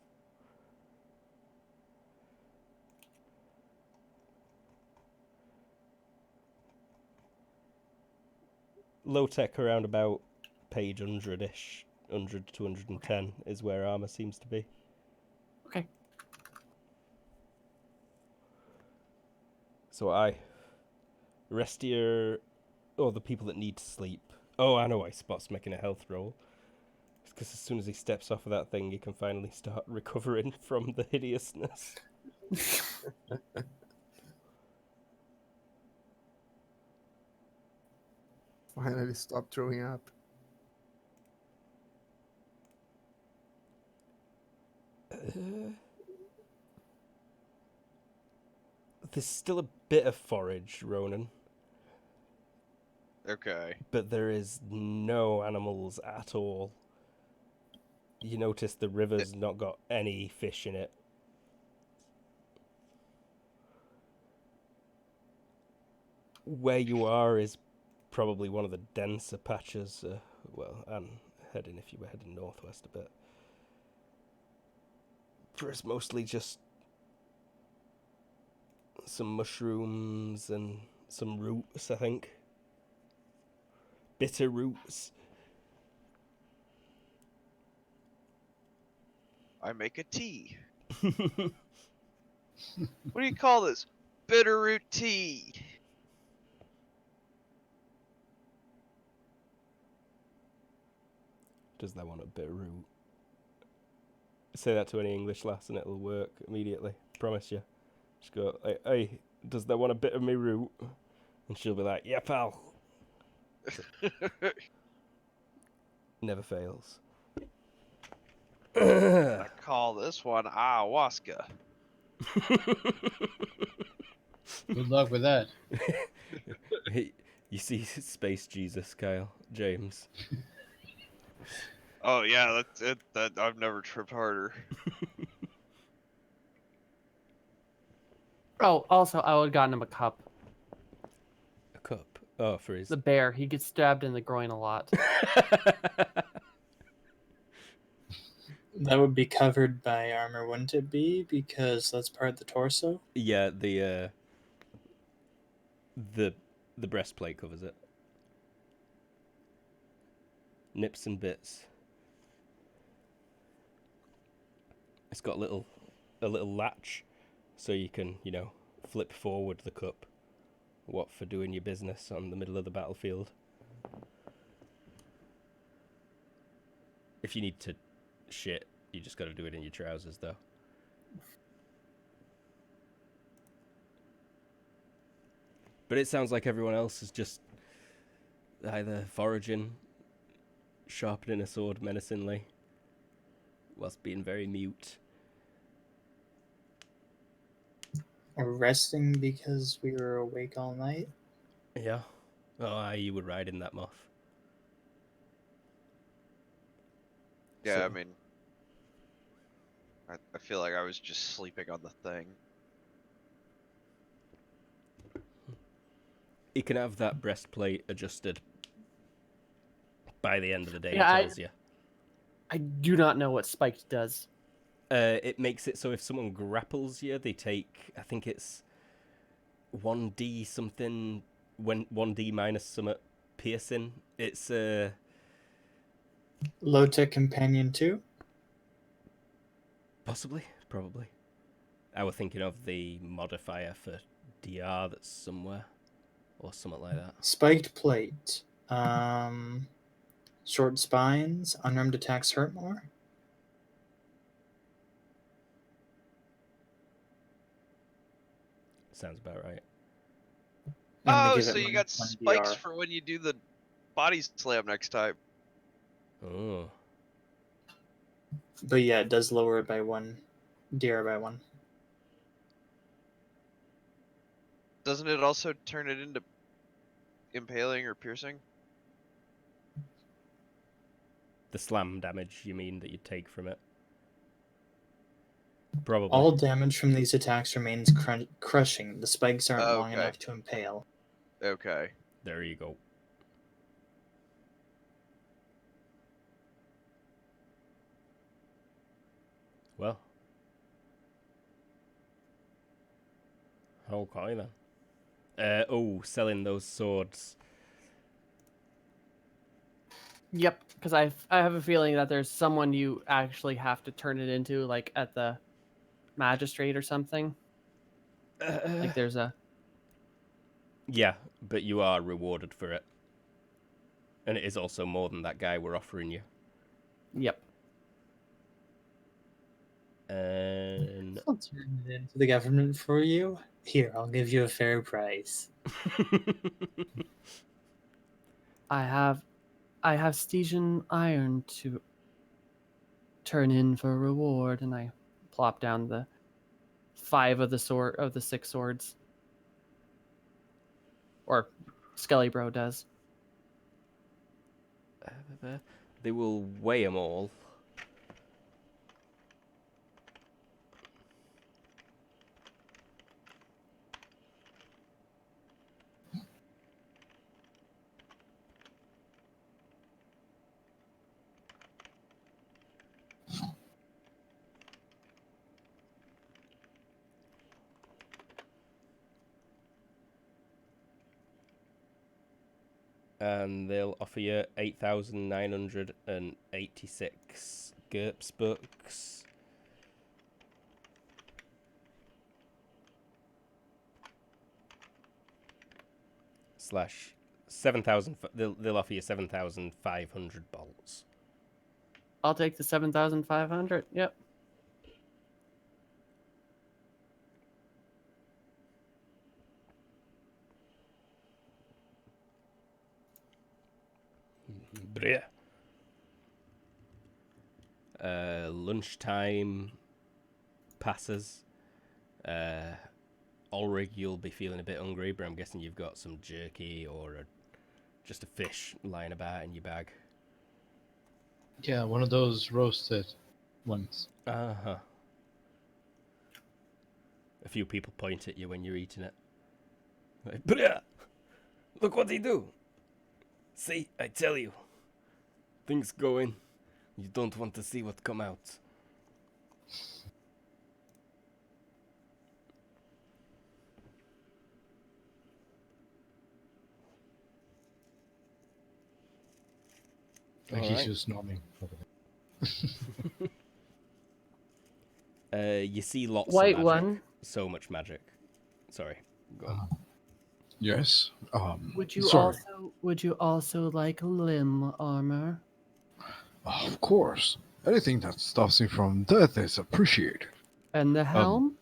Low tech around about page 100-ish, 100 to 110 is where armor seems to be. Okay. So rest of your, the people that need to sleep. Oh, I know why Spot's making a health roll. It's because as soon as he steps off of that thing, he can finally start recovering from the hideousness. Finally stop throwing up. There's still a bit of forage, Ronan, Okay. but there is no animals at all. You notice the river's not got any fish in it. Where you are is probably one of the denser patches. And if you were heading northwest a bit. There's mostly just some mushrooms and some roots, I think. Bitter roots. I make a tea. What do you call this? Bitterroot tea. Does that want a bitter root? Say that to any English lass and it'll work immediately. Promise you. Just go, hey, does that want a bit of me root? And she'll be like, yeah, pal. Never fails. I call this one ayahuasca. Good luck with that. You see Space Jesus, Kyle, James. Oh yeah, that's it. That I've never tripped harder. Oh, also, I would have gotten him a cup. A cup. Oh, for his. The bear, he gets stabbed in the groin a lot. That would be covered by armor, wouldn't it be? Because that's part of the torso. Yeah, the breastplate covers it. Nips and bits. It's got a little latch, so you can, flip forward the cup. What for doing your business on the middle of the battlefield. If you need to shit, you just got to do it in your trousers, though. But it sounds like everyone else is just either foraging, sharpening a sword menacingly, whilst being very mute. Or resting because we were awake all night. Yeah. Oh, you were riding that moth. Yeah, So- I mean, I feel like I was just sleeping on the thing. You can have that breastplate adjusted by the end of the day, Yeah, it tells you. I do not know what spiked does. It makes it so if someone grapples you, they take, I think it's 1d something, when 1d minus some piercing. It's Low tech companion 2. possibly, probably. I was thinking of the modifier for DR that's somewhere. Or something like that. Spiked plate. Short spines. Unarmed attacks hurt more. Sounds about right. And they Oh, give so it you got -1 spikes DR. for when you do the body slam next time. Oh. But yeah, it does lower it by 1 DR by 1. Doesn't it also turn it into impaling or piercing? The slam damage, you mean, that you take from it? Probably. All damage from these attacks remains crushing. The spikes aren't long Okay. enough to impale. Okay. There you go. Well. Okay then. Selling those swords. Yep, because I have a feeling that there's someone you actually have to turn it into, like at the magistrate or something. Like there's a. Yeah, but you are rewarded for it. And it is also more than that guy we're offering you. Yep. And I'll turn it into the government for you. Here, I'll give you a fair price. I have Stygian iron to turn in for reward, and I plop down the 5 of the 6 swords. Or Skelly Bro does. they will weigh them all. And they'll offer you 8,986 Gurps books. Slash 7,000. They'll offer you 7,500 bolts. I'll take the 7,500. Yep. Bria. Lunchtime passes. Ulrich, you'll be feeling a bit hungry, but I'm guessing you've got some jerky or just a fish lying about in your bag. Yeah, one of those roasted ones. Uh-huh. A few people point at you when you're eating it. Like, Bria! Look what they do! See, I tell you. Things go in. You don't want to see what come out. Like All he's right. just snoring. You see lots White of magic. one. So much magic. Sorry. Go on. Yes. Would you sorry. also like limb armor? Of course. Anything that stops me from death is appreciated. And the helm?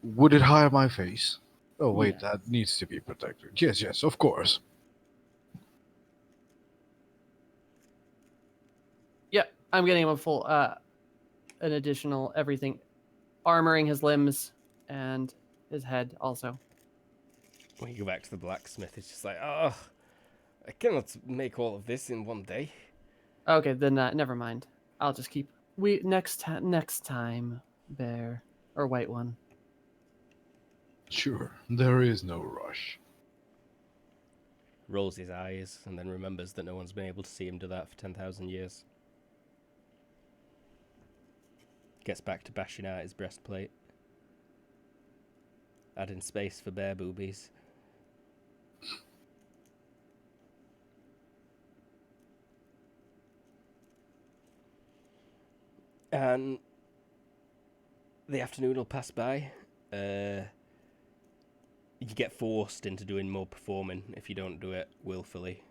Would it hide my face? Oh wait, Yes. that needs to be protected. Yes, yes, of course. Yep. I'm getting him a full an additional everything, armoring his limbs and his head also. When you go back to the blacksmith, it's just like, oh, I cannot make all of this in one day. Okay, then never mind. I'll just keep next time, bear or white one. Sure, there is no rush. Rolls his eyes and then remembers that no one's been able to see him do that for 10,000 years. Gets back to bashing out his breastplate. Adding space for bare boobies. And The afternoon will pass by. You get forced into doing more performing if you don't do it willfully,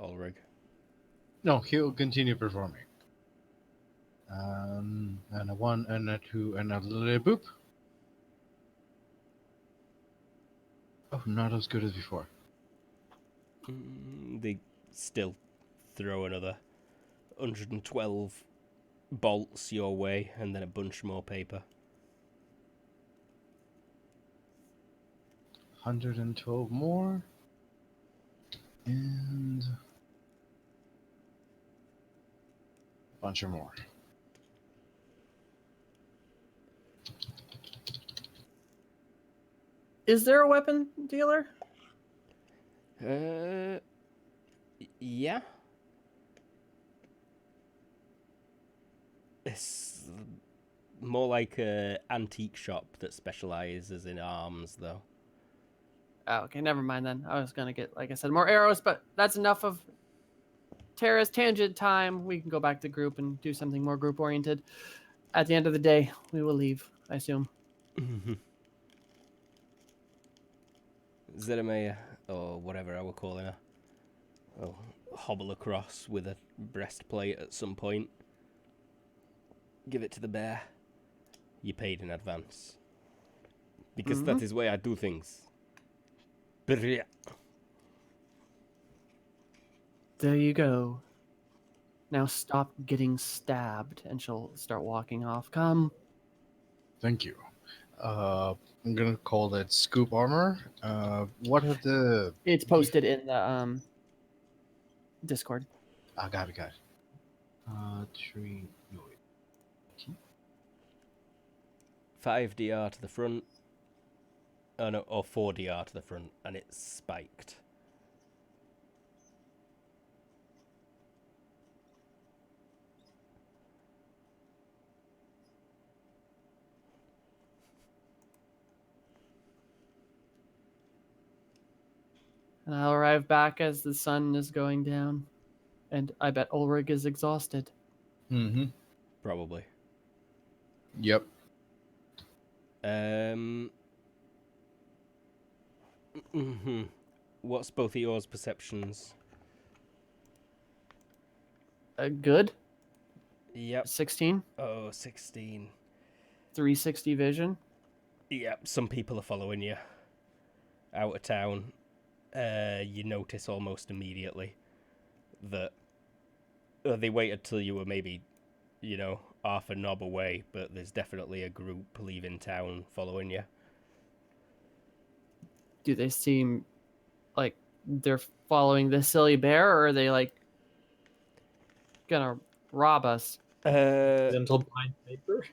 Ulrich. No, he'll continue performing. And a 1 and a 2 and a little boop. Oh, not as good as before. They still throw another 112 bolts your way, and then a bunch more paper. 112 more. And a bunch of more. Is there a weapon dealer? Yeah. It's more like a antique shop that specializes in arms, though. Oh, okay, never mind then. I was gonna get, like I said, more arrows, but that's enough of Terra's tangent time. We can go back to group and do something more group oriented. At the end of the day, we will leave, I assume. Zedemea, or whatever I will call her, will hobble across with a breastplate at some point. Give it to the bear. You paid in advance. Because that is the way I do things. Bria. There you go. Now stop getting stabbed, and she'll start walking off. Come. Thank you. I'm gonna call that scoop armor. What are the... It's posted in the Discord. I got it. 3... No, wait. 5 DR to the front. Oh no, or 4 DR to the front, and it's spiked. And I'll arrive back as the sun is going down. And I bet Ulrich is exhausted. Mm-hmm. Probably. Yep. What's both of yours perceptions? Good. Yep. 16. Oh, 16. 360 vision. Yep, some people are following you. Out of town. You notice almost immediately that they waited till you were maybe, half a knob away, but there's definitely a group leaving town following you. Do they seem like they're following the silly bear, or are they like gonna rob us? Dental blind paper.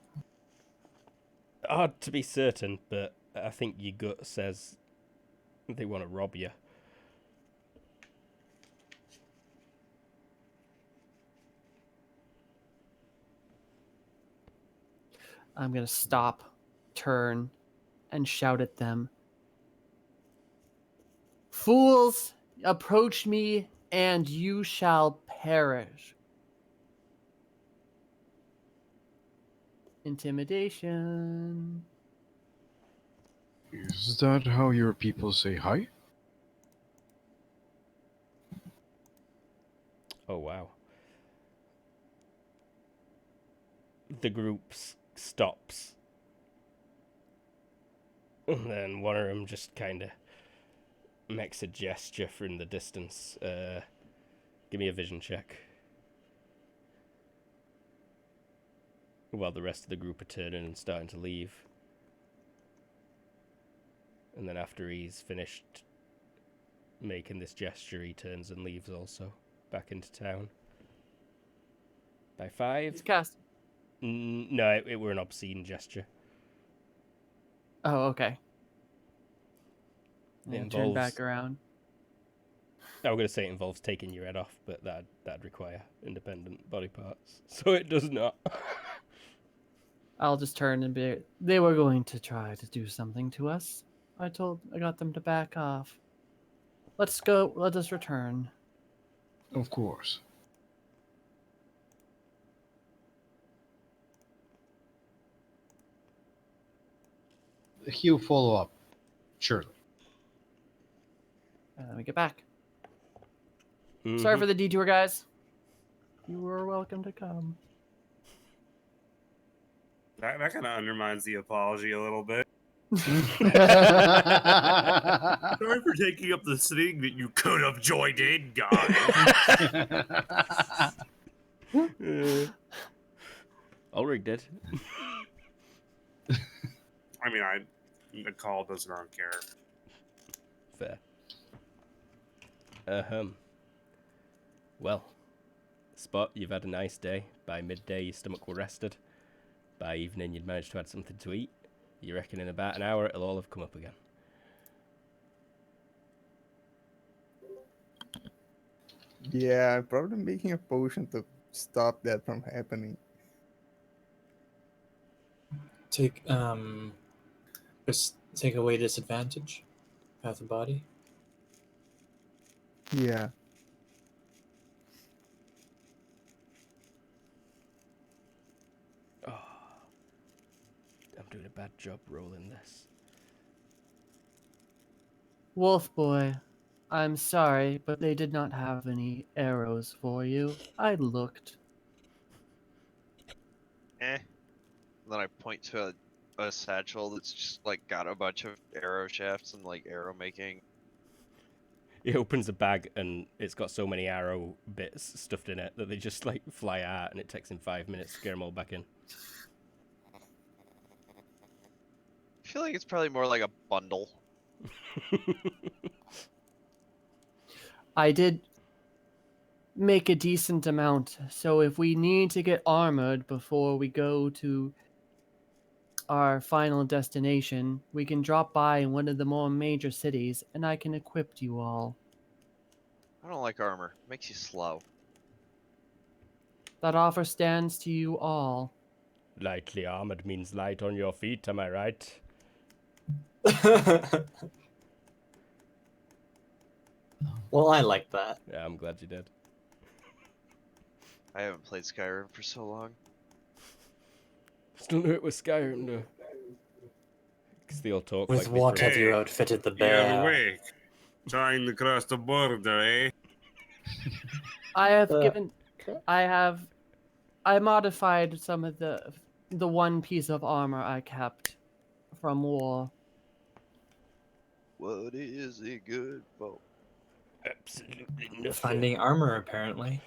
Hard to be certain, but I think your gut says they want to rob you. I'm gonna stop, turn, and shout at them. Fools, approach me, and you shall perish. Intimidation. Is that how your people say hi? Oh, wow. The group stops. And then one of them just kind of makes a gesture from the distance. Give me a vision check. While the rest of the group are turning and starting to leave. And then after he's finished making this gesture, he turns and leaves also. Back into town. By 5. He's cast. No, it were an obscene gesture. Oh, okay. It And turn back around. I was going to say it involves taking your head off, but that'd require independent body parts. So it does not. I'll just turn and be. They were going to try to do something to us. I got them to back off. Let's go. Let us return. Of course. he'll follow up, surely. Let me get back. Sorry for the detour, guys. You were welcome to come. That kind of undermines the apology a little bit. Sorry for taking up the thing that you could have joined in, guys. Ulrich did. I mean, the call doesn't care. Fair. Well, Spot, you've had a nice day. By midday, your stomach were rested. By evening, you'd managed to have something to eat. You reckon in about an hour, it'll all have come up again. Yeah, I'm probably making a potion to stop that from happening. Take just take away disadvantage. Path of body. Yeah. Oh, I'm doing a bad job rolling this. Wolf boy, I'm sorry, but they did not have any arrows for you. I looked. And then I point to a satchel that's just like got a bunch of arrow shafts and like arrow making. He opens a bag and it's got so many arrow bits stuffed in it that they just like fly out, and it takes him 5 minutes to get them all back in. I feel like it's probably more like a bundle. I did make a decent amount, so if we need to get armored before we go to our final destination, we can drop by in one of the more major cities, and I can equip you all. I don't like armor. It makes you slow. That offer stands to you all. Lightly armored means light on your feet, am I right? Well, I like that. Yeah, I'm glad you did. I haven't played Skyrim for so long. Still do it with Skyrim, though. Because they all talk With like what this. have you outfitted the bear? awake. Trying to cross the border, eh? I modified some of the one piece of armor I kept from war. What is it good for? Absolutely nothing. Finding armor, apparently.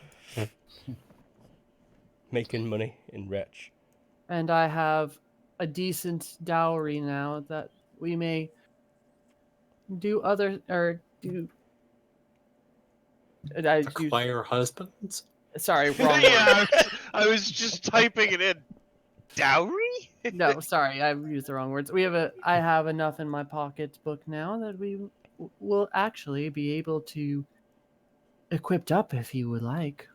Making money in Wretch. And I have a decent dowry now that we may do Acquire husbands? sorry, wrong word. Yeah, I was just typing it in. Dowry? No, sorry, I used the wrong words. I have enough in my pocketbook now that we will actually be able to equipped up if you would like.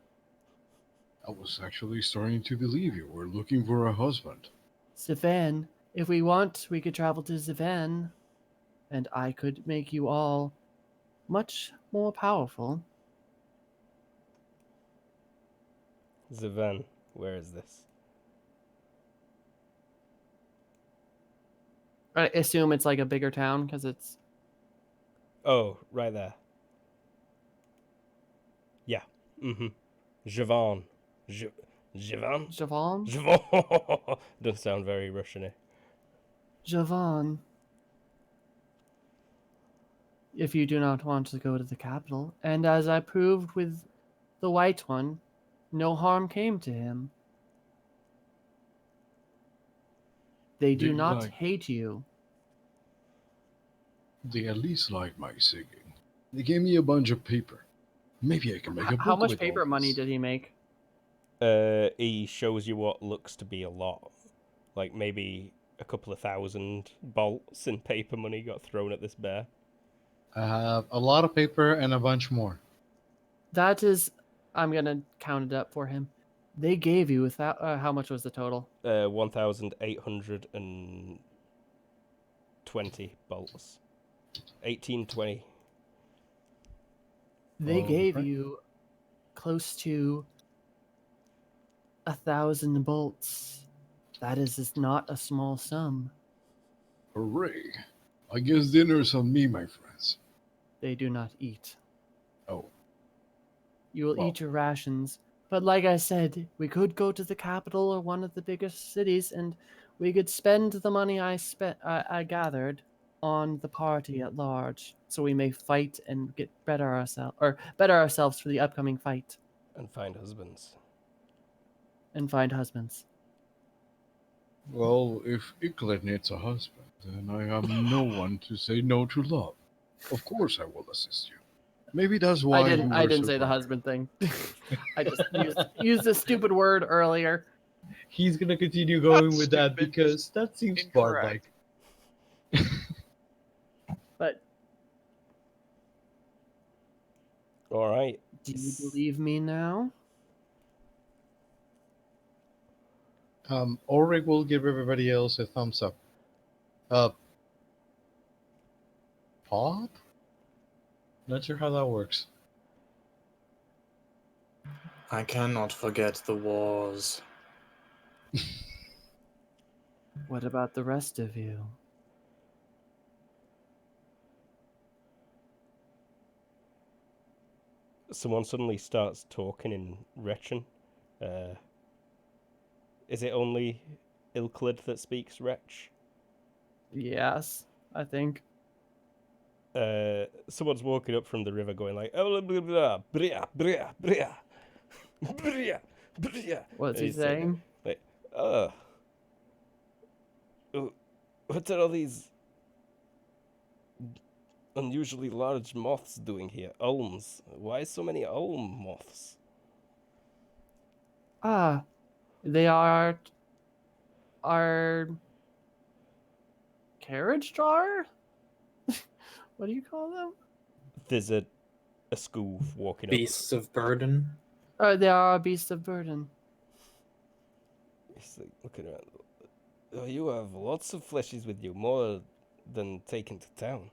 I was actually starting to believe you were looking for a husband. Zivan, if we want, we could travel to Zivan, and I could make you all much more powerful. Zivan, where is this? I assume it's like a bigger town because it's. Oh, right there. Yeah. Mm-hmm. Javan. Javan? Javan? Javan! Doesn't sound very Russian-y. Javan. If you do not want to go to the capital, and as I proved with the white one, no harm came to him. They do not hate you. They at least like my singing. They gave me a bunch of paper. Maybe I can make a book How much with paper all money this. did he make? He shows you what looks to be a lot. Like maybe a couple of 1,000 bolts in paper money got thrown at this bear. I have a lot of paper and a bunch more. That is, I'm gonna count it up for him. They gave you without. How much was the total? 1,820 bolts. 1820. They gave Alright. you close to 1,000 bolts. That is not a small sum. Hooray! I guess dinner's on me, my friends. They do not eat. Oh, You will Well. eat your rations. But like I said, we could go to the capital or one of the biggest cities, and we could spend the money I gathered on the party at large, so we may fight and get better ourselves for the upcoming fight And find husbands. and find husbands. well, if Iklet needs a husband, then I am no one to say no to love. Of course I will assist you. Maybe that's why I you were didn't so say the grumpy. husband thing. I just used a stupid word earlier. He's gonna continue going Not with that stupid, because that seems bard-like. But All right. do you believe me now? Ulrich will give everybody else a thumbs up. Pop? Not sure how that works. I cannot forget the wars. What about the rest of you? Someone suddenly starts talking in Retchen. Is it only Ilklid that speaks Retch? Yes, I think. Someone's walking up from the river going like, oh, blah, blah, blah, bria, bria, bria, bria, bria. What's And he he's like, saying? oh, what are all these unusually large moths doing here? Ulms. Why so many ulm moths? Ah, they are our carriage drawer? What do you call them? There's a scoof walking up. Beasts of burden. They are beasts of burden. He's like looking around. Oh, you have lots of fleshies with you, more than taken to town.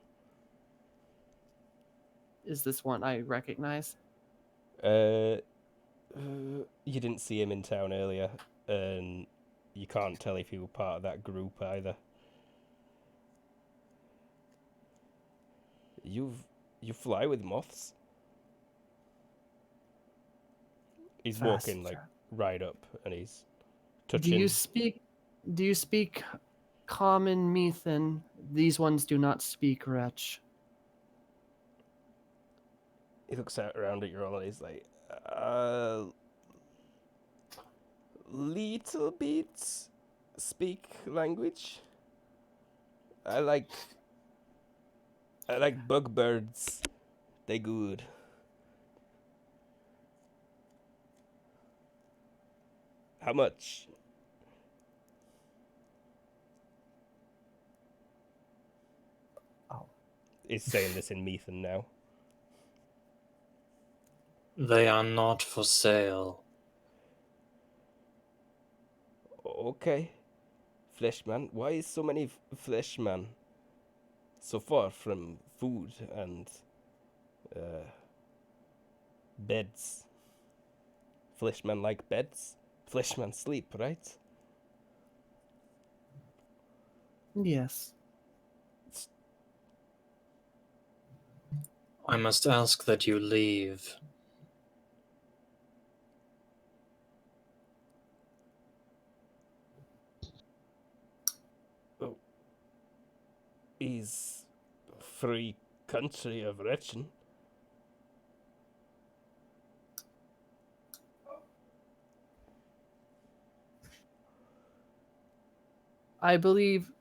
Is this one I recognize? You didn't see him in town earlier, and you can't tell if he were part of that group either. You fly with moths? He's walking like Faster. right up, and he's Do touching. you speak common Methan? These ones do not speak Wretch. He looks out around at you all, and he's like, little bit speak language. I like bug birds. They good. How much? Oh. He's saying this in Methan now. They are not for sale. Okay. Fleshman. Why is so many fleshman so far from food and beds? Fleshman like beds? Fleshman sleep, right? Yes. I must ask that you leave. Is free country of Retchen. I believe.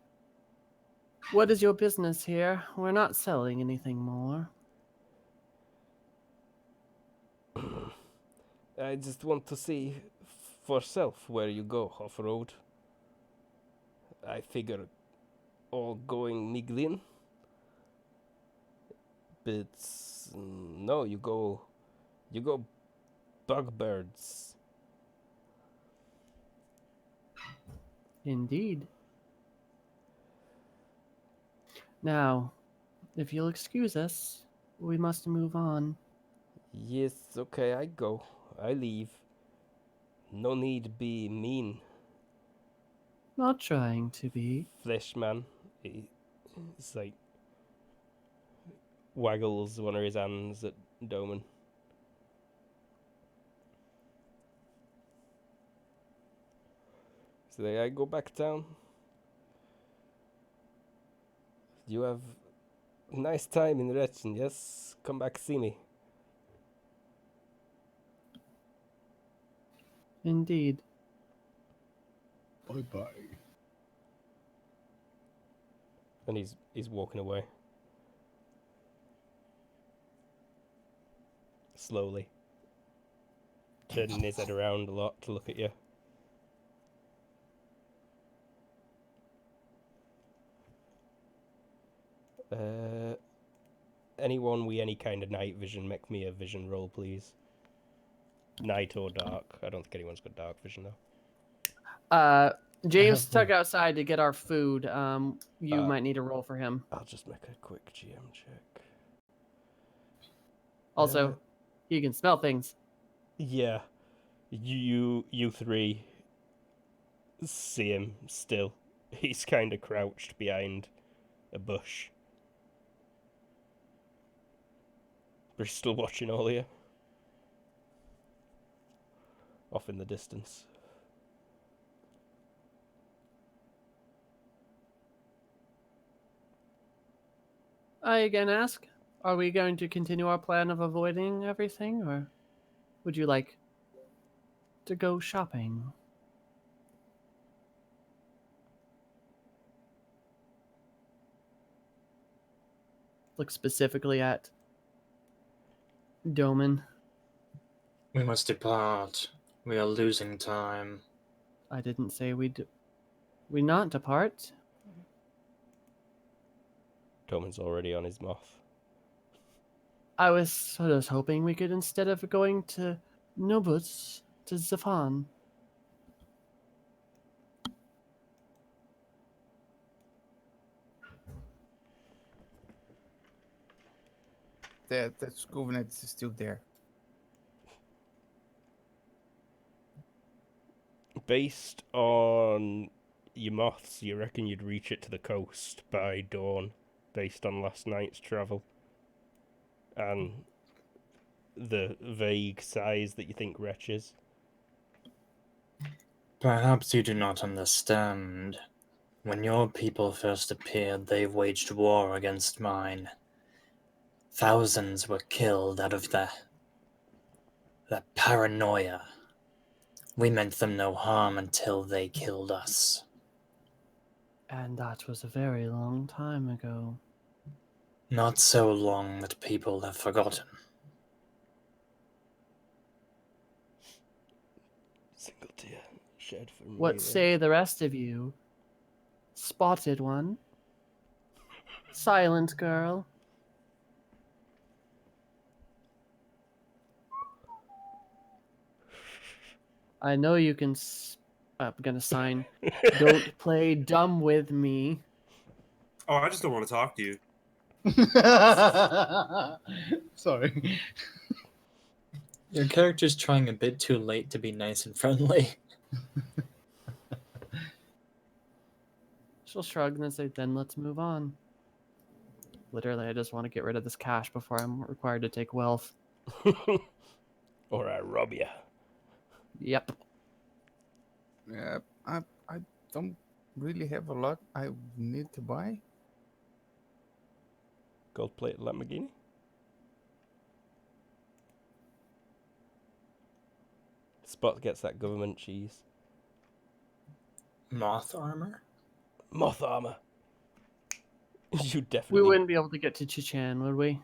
What is your business here? We're not selling anything more. I just want to see for self where you go off road. I figure all going Miglin. But no, you go bugbirds. Indeed. Now, if you'll excuse us, we must move on. Yes, okay, I go. I leave. No need be mean, Not trying to be. Fleshman. It's like waggles one of his hands at Doman. So I go back down. You have a nice time in Retchen, yes? Come back see me. Indeed. Bye bye. And he's walking away. Slowly. Turning his head around a lot to look at you. Anyone with any kind of night vision, make me a vision roll, please. Night or dark. I don't think anyone's got dark vision, though. James have took one. outside to get our food. You Uh, might need a roll for him. I'll just make a quick GM check. Also, he can smell things. Yeah. You three see him still. He's kind of crouched behind a bush. But he's still watching all of you. Off in the distance. I again ask, are we going to continue our plan of avoiding everything, or would you like to go shopping? Look specifically at Doman. We must depart. We are losing time. I didn't say we not depart. Toman's already on his moth. I was sort of hoping we could, instead of going to Nobus, to Zafan. That covenant is still there. Based on your moths, you reckon you'd reach it to the coast by dawn, based on last night's travel. And the vague size that you think Wretch is. Perhaps you do not understand. When your people first appeared, they waged war against mine. Thousands were killed out of their paranoia. We meant them no harm until they killed us. And that was a very long time ago. Not so long that people have forgotten. Single tear shed from What me. say the rest of you? Spotted one? Silent girl? I know you can. I'm gonna sign. Don't play dumb with me. Oh, I just don't want to talk to you. Sorry. Your character's trying a bit too late to be nice and friendly. She'll shrug and then say, then let's move on. Literally, I just want to get rid of this cash before I'm required to take wealth. Or I rob you. Yep. Yeah, I don't really have a lot I need to buy. Gold-plated Lamborghini? Spot gets that government cheese. Moth armor? Moth armor. You We definitely. wouldn't be able to get to Chichan, would we?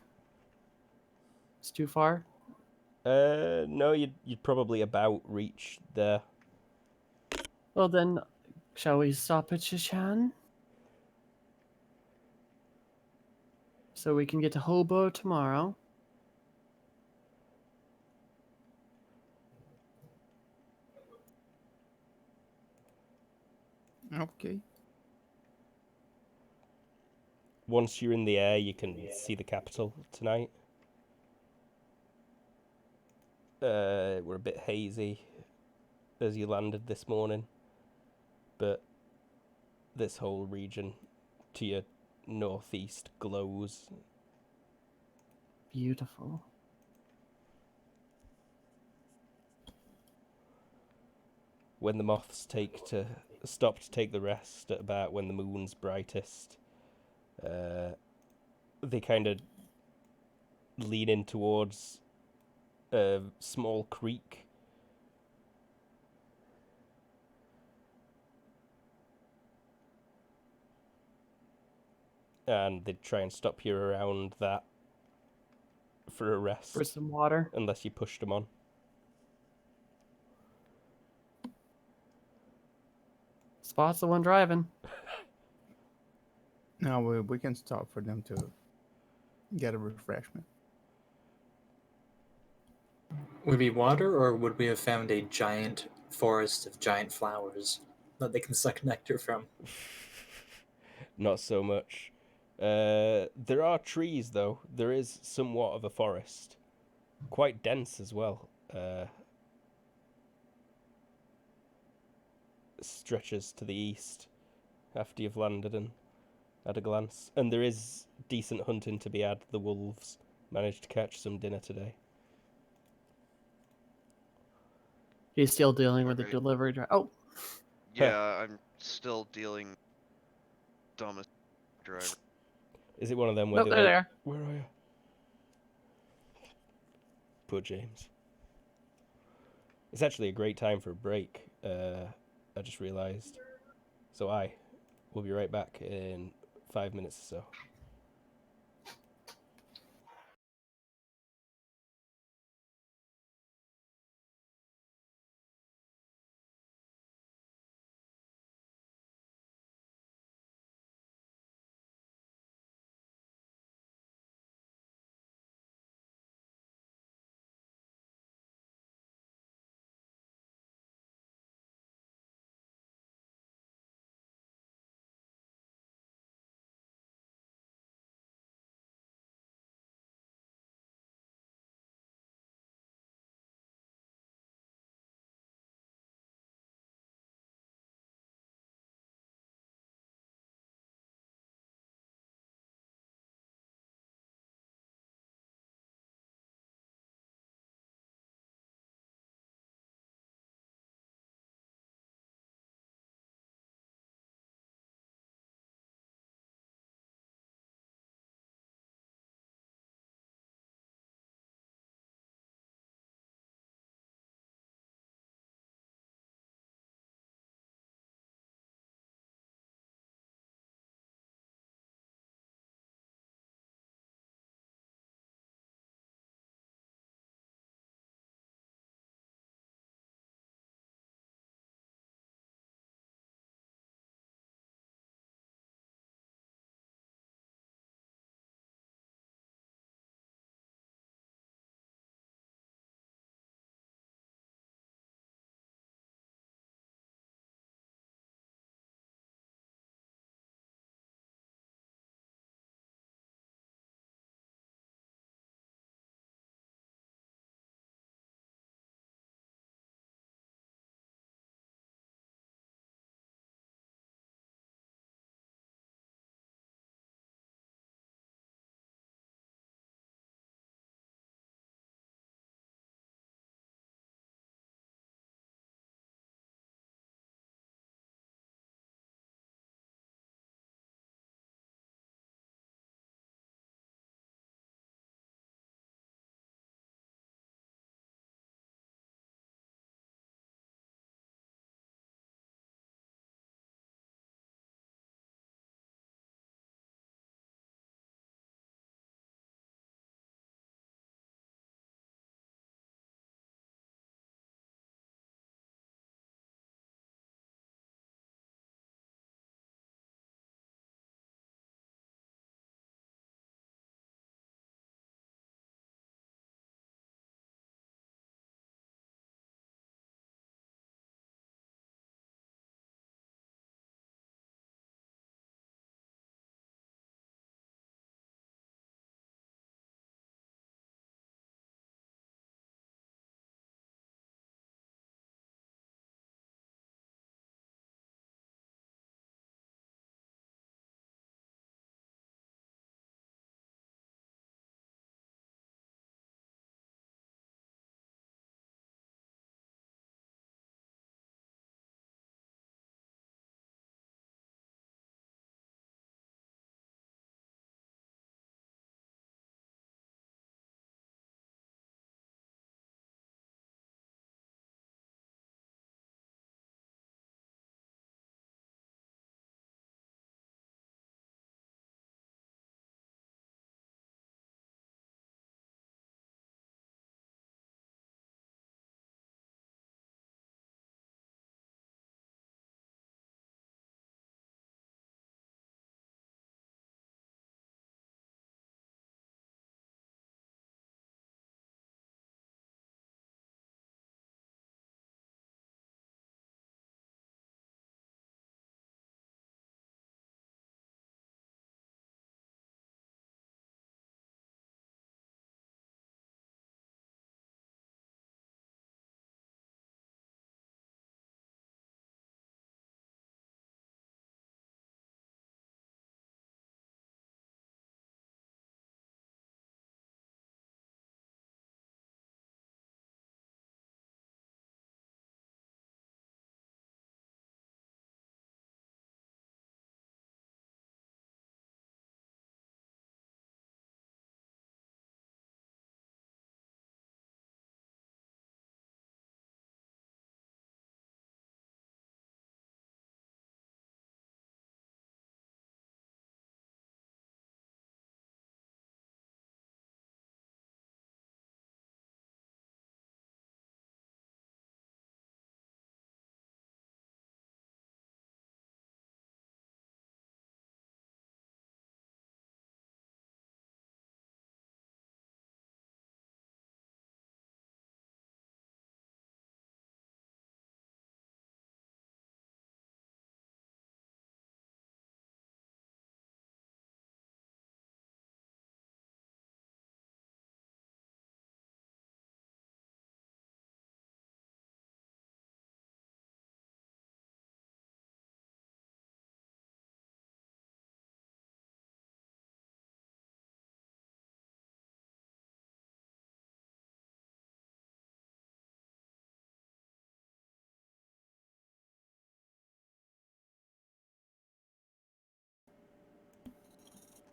It's too far. No, you'd probably about reach there. Well then, shall we stop at Chichan? So we can get to Hobo tomorrow. Okay. Once you're in the air, you can see the capital tonight. We're a bit hazy as you landed this morning, but this whole region to your northeast glows. Beautiful. When the moths stop to take the rest at about when the moon's brightest, they kind of lean in towards a small creek. And they'd try and stop you around that for a rest, For some water. unless you pushed them on. Spot's the one driving. No, we can stop for them to get a refreshment. Would it be water, or would we have found a giant forest of giant flowers that they can suck nectar from? Not so much. There are trees, though. There is somewhat of a forest. Quite dense as well. Stretches to the east after you've landed and had a glance. And there is decent hunting to be had. The wolves managed to catch some dinner today. He's still dealing with the Alright. delivery driver. Oh, Yeah, I'm still dealing dumbest driver. Is it one of them where nope, they're they're like, there. where are you? Poor James. It's actually a great time for a break. I just realised. So we'll be right back in 5 minutes or so.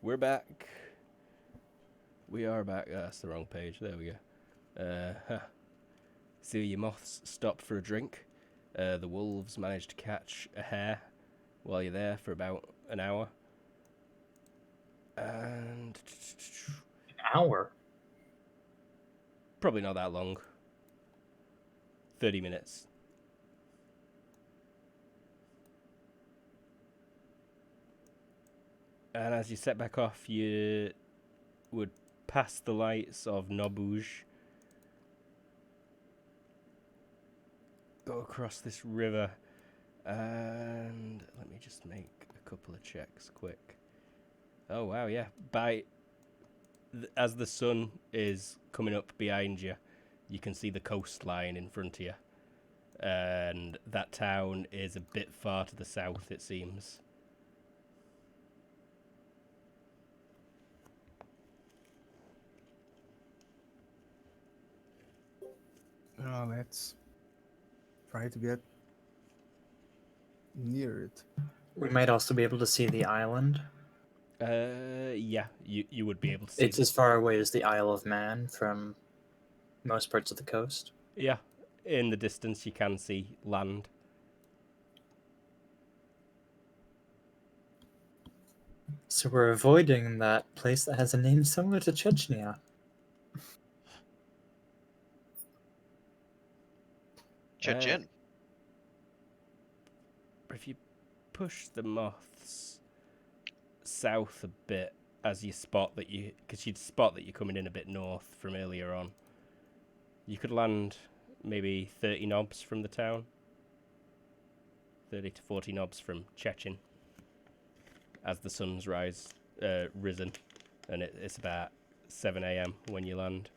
We're back. We are back. That's the wrong page. There we go. See, your moths stopped for a drink. The wolves managed to catch a hare while you're there for about an hour. And An hour? probably not that long. 30 minutes. And as you set back off, you would pass the lights of Nobouge, go across this river, and let me just make a couple of checks quick. Oh wow, yeah. As the sun is coming up behind you, you can see the coastline in front of you, and that town is a bit far to the south, it seems. Let's try to get near it. We might also be able to see the island. Yeah, you would be able to see. It's as far away as the Isle of Man from most parts of the coast. Yeah, in the distance you can see land. So we're avoiding that place that has a name similar to Chechnya. Chechen. If you push the moths south a bit, as you spot that because you'd spot that you're coming in a bit north from earlier on, you could land maybe 30 knobs from the town. 30 to 40 knobs from Chechen. As the sun's risen, and it's about 7 a.m. when you land.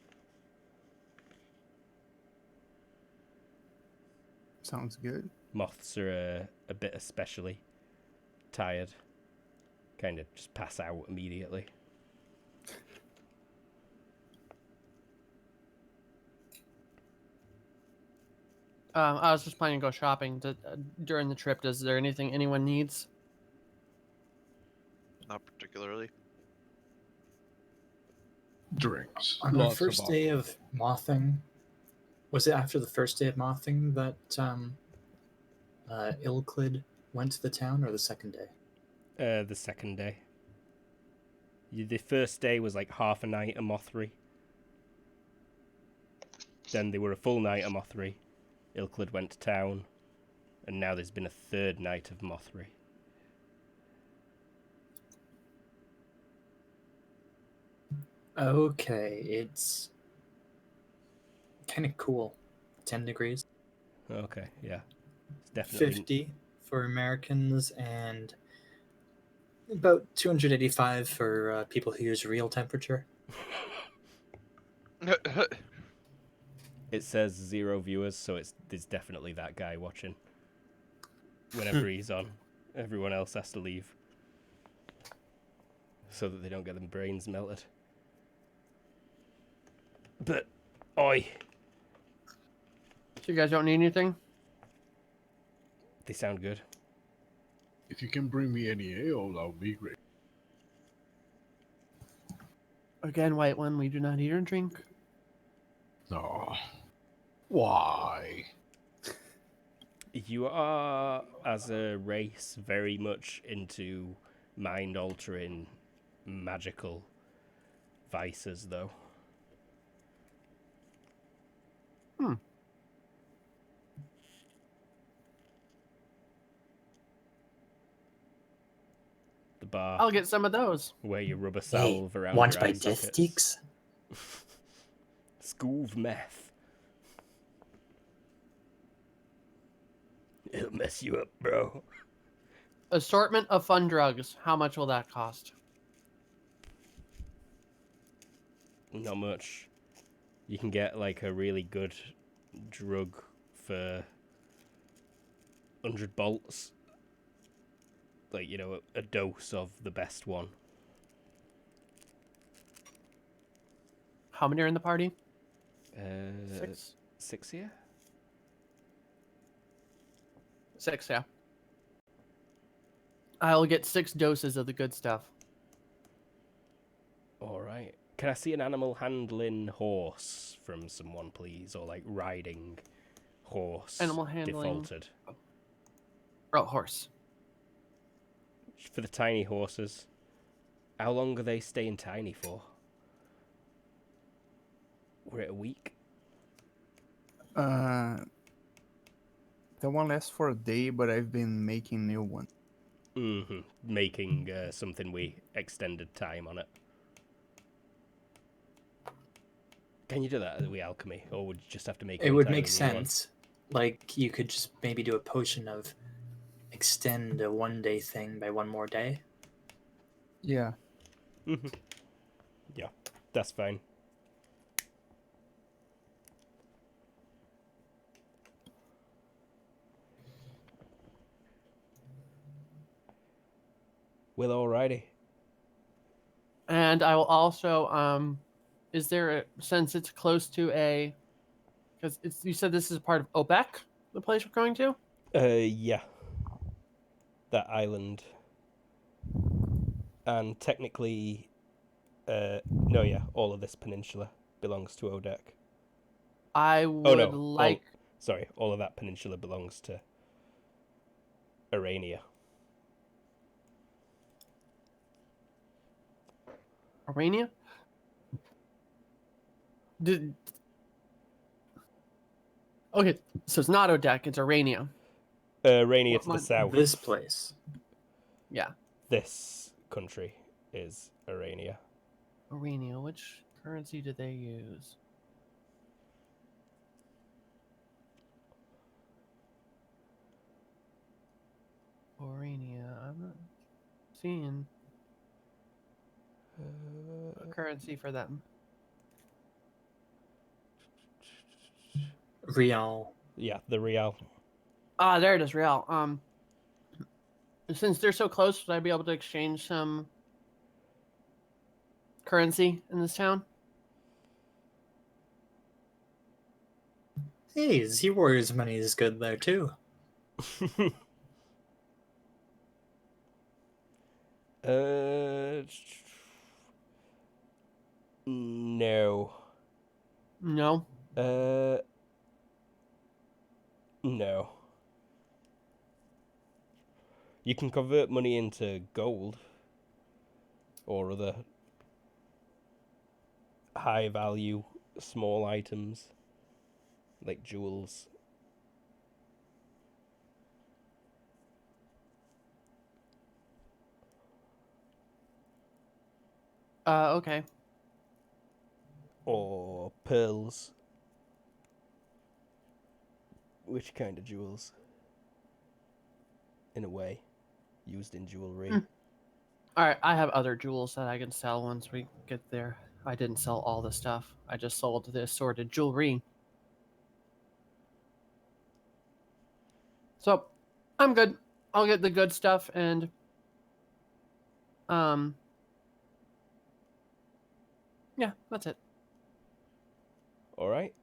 Sounds good. Moths are a bit especially tired. Kind of just pass out immediately. I was just planning to go shopping during the trip. Is there anything anyone needs? Not particularly. Drinks. On our Lots first of day of mothing, was it after the first day of mothing that Ilklid went to the town, or the second day? The second day. The first day was like half a night of Mothry. Then they were a full night of Mothry. Ilklid went to town, and now there's been a third night of Mothry. Okay, it's kind of cool. 10 degrees. Okay, yeah. It's definitely 50 for Americans, and about 285 for people who use real temperature. It says 0 viewers, so there's definitely that guy watching. Whenever he's on, everyone else has to leave. So that they don't get their brains melted. But, oi, So you guys don't need anything? they sound good. If you can bring me any ale, that would be great. Again, White One, we do not eat or drink. No. Why? You are, as a race, very much into mind-altering, magical vices, though. The bar I'll get some of those. where you rub a Hey, salve around want your my eye death sockets. sticks? School meth. It'll mess you up, bro. Assortment of fun drugs. How much will that cost? Not much. You can get like a really good drug for 100 bolts. Like, you know, a dose of the best one. How many are in the party? 6? 6 here? 6, yeah. I'll get 6 doses of the good stuff. Can I see an animal handling horse from someone, please? Or, like, riding horse Animal handling. defaulted. Oh, horse. For the tiny horses, how long are they staying tiny for? We're at a week? That one lasts for a day, but I've been making new ones. Mm-hmm. Making something we extended time on it. Can you do that with alchemy, or would you just have to make It an would entirely make new sense. Like, you could just maybe do a potion of extend a 1-day thing by 1 more day. Yeah. one? Mm-hmm. Yeah, that's fine. Well, alrighty. And I will also is there a, since it's close to a, because it's, you said this is part of Obek, the place we're going to? Yeah. That island. And technically, no, yeah, all of this peninsula belongs to Odek. I would no, like all of that peninsula belongs to Arania. Arania? Okay, so it's not Odek, it's Arania. Arania What to the one? south. This place. Yeah. This country is Arania. Arania, which currency do they use? Arania, I'm not seeing a currency for them. Real. Yeah, the Real. Ah, there it is, Real. Since they're so close, would I be able to exchange some currency in this town? Hey, Z Warriors money is good there too. No. No. No. You can convert money into gold or other high value small items like jewels. Okay. Or pearls. Which kind of jewels? In a way, used in jewelry. All right, I have other jewels that I can sell once we get there. I didn't sell all the stuff. I just sold the assorted jewelry. So, I'm good. I'll get the good stuff and yeah, that's it. All right.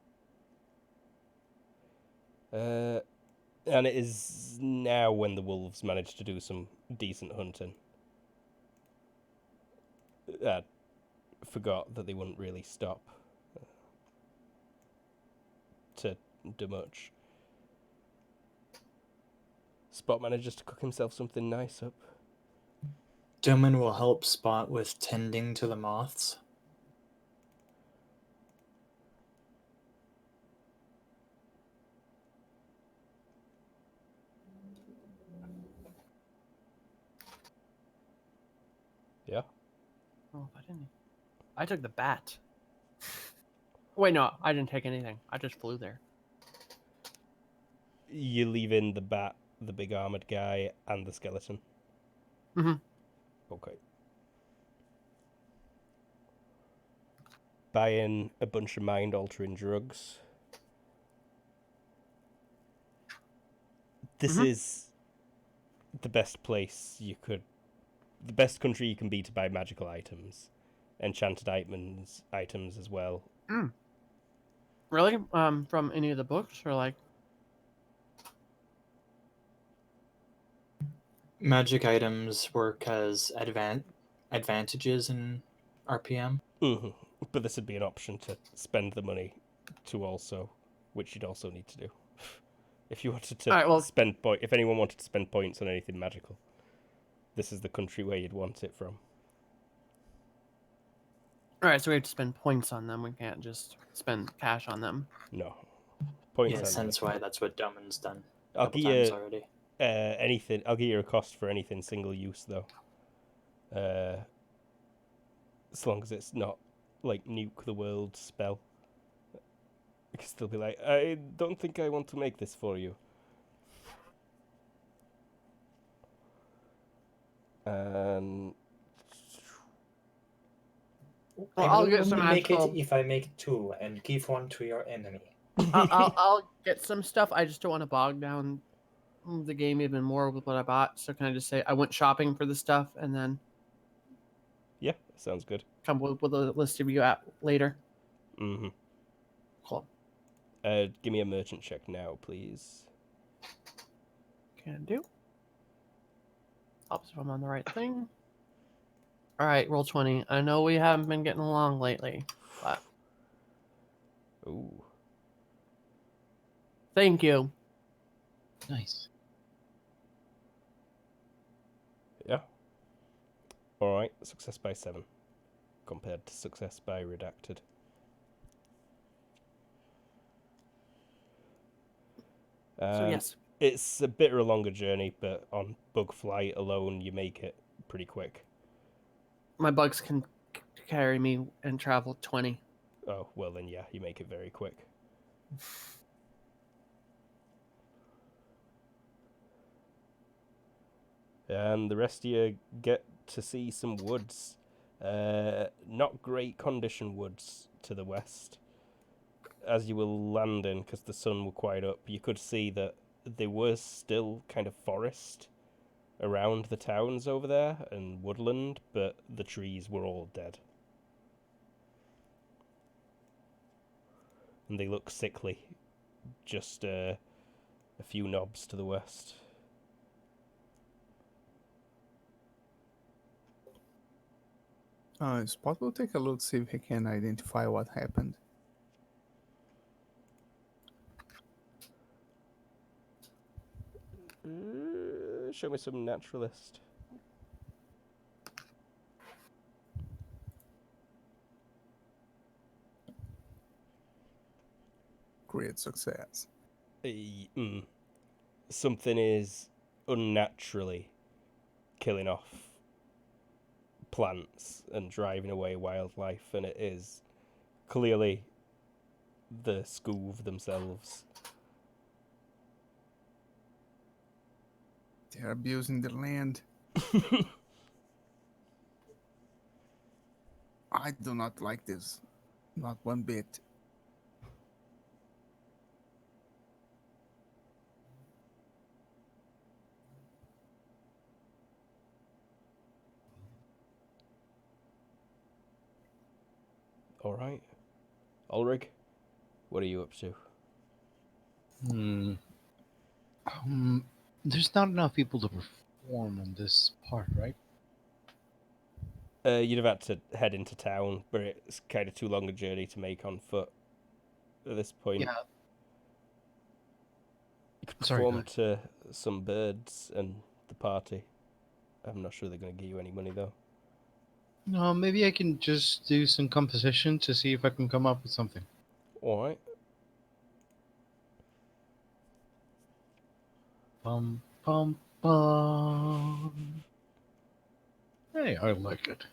And it is now when the wolves manage to do some decent hunting. I forgot that they wouldn't really stop to do much. Spot manages to cook himself something nice up. Doman will help Spot with tending to the moths. Yeah. Oh, I didn't. I took the bat. Wait, no, I didn't take anything. I just flew there. You leave in the bat, the big armored guy, and the skeleton. Mm-hmm. Okay. Buying a bunch of mind-altering drugs. This is the best place you could... The best country you can be to buy magical items. Enchanted items as well. Really? From any of the books or like? Magic items work as advantages in RPM. Mm-hmm. But this would be an option to spend the money to also, which you'd also need to do. If you wanted to Alright, well- if anyone wanted to spend points on anything magical, this is the country where you'd want it from. Alright, so we have to spend points on them. We can't just spend cash on them. No. Points Yes, on hence why that's what Damon's done a I'll couple give times you already. anything. I'll give you a cost for anything single use though. As long as it's not like nuke the world spell. Because they'll be like, I don't think I want to make this for you. And Well, I'll will get some only make actual- it if I make 2 and give 1 to your enemy. I'll get some stuff. I just don't want to bog down the game even more with what I bought. So can I just say I went shopping for the stuff and then yeah, sounds good. come with a list of you at later? Mm-hmm. Cool. Give me a merchant check now, please. Can do. Helps if I'm on the right thing. All right, roll 20. I know we haven't been getting along lately, but Ooh. thank you. Nice. Yeah. Alright, success by 7. Compared to success by redacted. So yes, It's a bit of a longer journey, but on bug flight alone, you make it pretty quick. my bugs can carry me and travel 20. Oh, well then yeah, you make it very quick. And the rest of you get to see some woods. Not great condition woods to the west. As you were landing, because the sun were quite up, you could see that there was still kind of forest around the towns over there and woodland, but the trees were all dead. And they look sickly. Just a few knobs to the west. Spot will take a look, see if he can identify what happened. Show me some naturalist. Great success. Something is unnaturally killing off plants and driving away wildlife, and it is clearly the Scoov themselves. They're abusing the land. I do not like this. Not one bit. Alright. Ulrich, what are you up to? There's not enough people to perform on this part, right? You'd have had to head into town, but it's kind of too long a journey to make on foot at this point. Yeah. You could Sorry, go perform to some birds and the party. I'm not sure they're going to give you any money, though. No, maybe I can just do some composition to see if I can come up with something. Alright. Bum, bum, bum. Hey, I like it.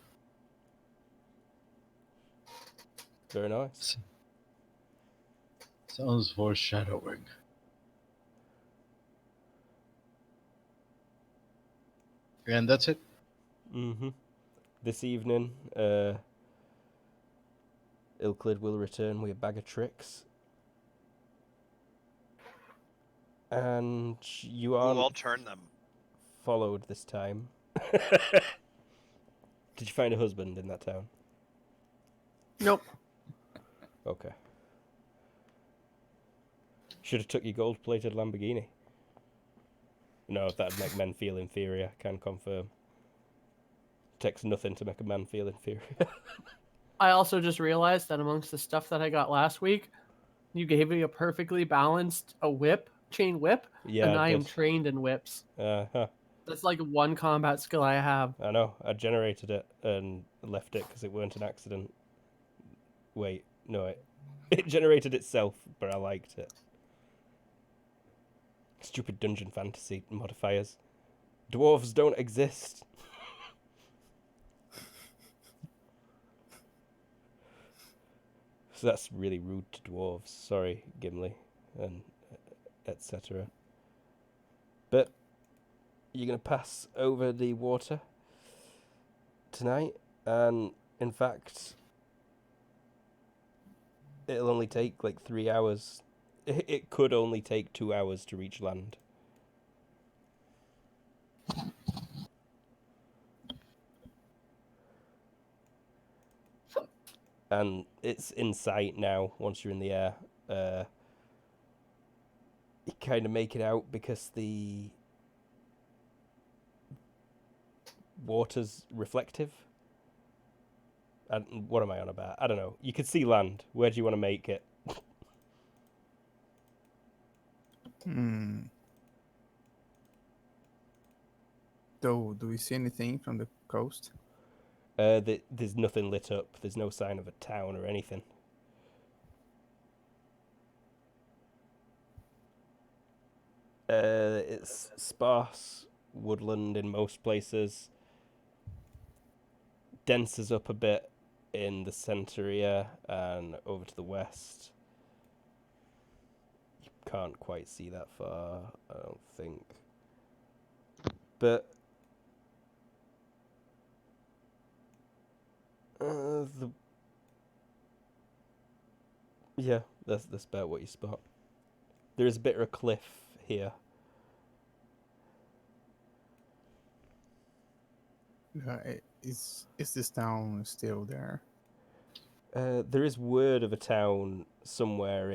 Very nice. Sounds foreshadowing. And that's it? Mm-hmm. This evening, Ilklid will return with a bag of tricks. And you Who aren't will turn them? followed this time. Did you find a husband in that town? Nope. Okay. Should have took your gold-plated Lamborghini. No, that'd make men feel inferior, can confirm. Takes nothing to make a man feel inferior. I also just realized that amongst the stuff that I got last week, you gave me a perfectly balanced chain whip, Yeah, and I I am did. trained in whips. Uh-huh. That's like one combat skill I have. I know. I generated it and left it because it weren't an accident. Wait, no, it generated itself, but I liked it. Stupid dungeon fantasy modifiers. Dwarves don't exist. So that's really rude to dwarves. Sorry, Gimli, and etc. But you're going to pass over the water tonight, and in fact, it'll only take like 3 hours. It could only take 2 hours to reach land. And it's in sight now once you're in the air. You kind of make it out because the water's reflective. And what am I on about? I don't know. You could see land. Where do you want to make it? Do we see anything from the coast? There's nothing lit up. There's no sign of a town or anything. It's sparse woodland in most places. Denses up a bit in the centre here and over to the west. You can't quite see that far, I don't think. But that's about what you spot. There is a bit of a cliff here. Is this town still there? There is word of a town somewhere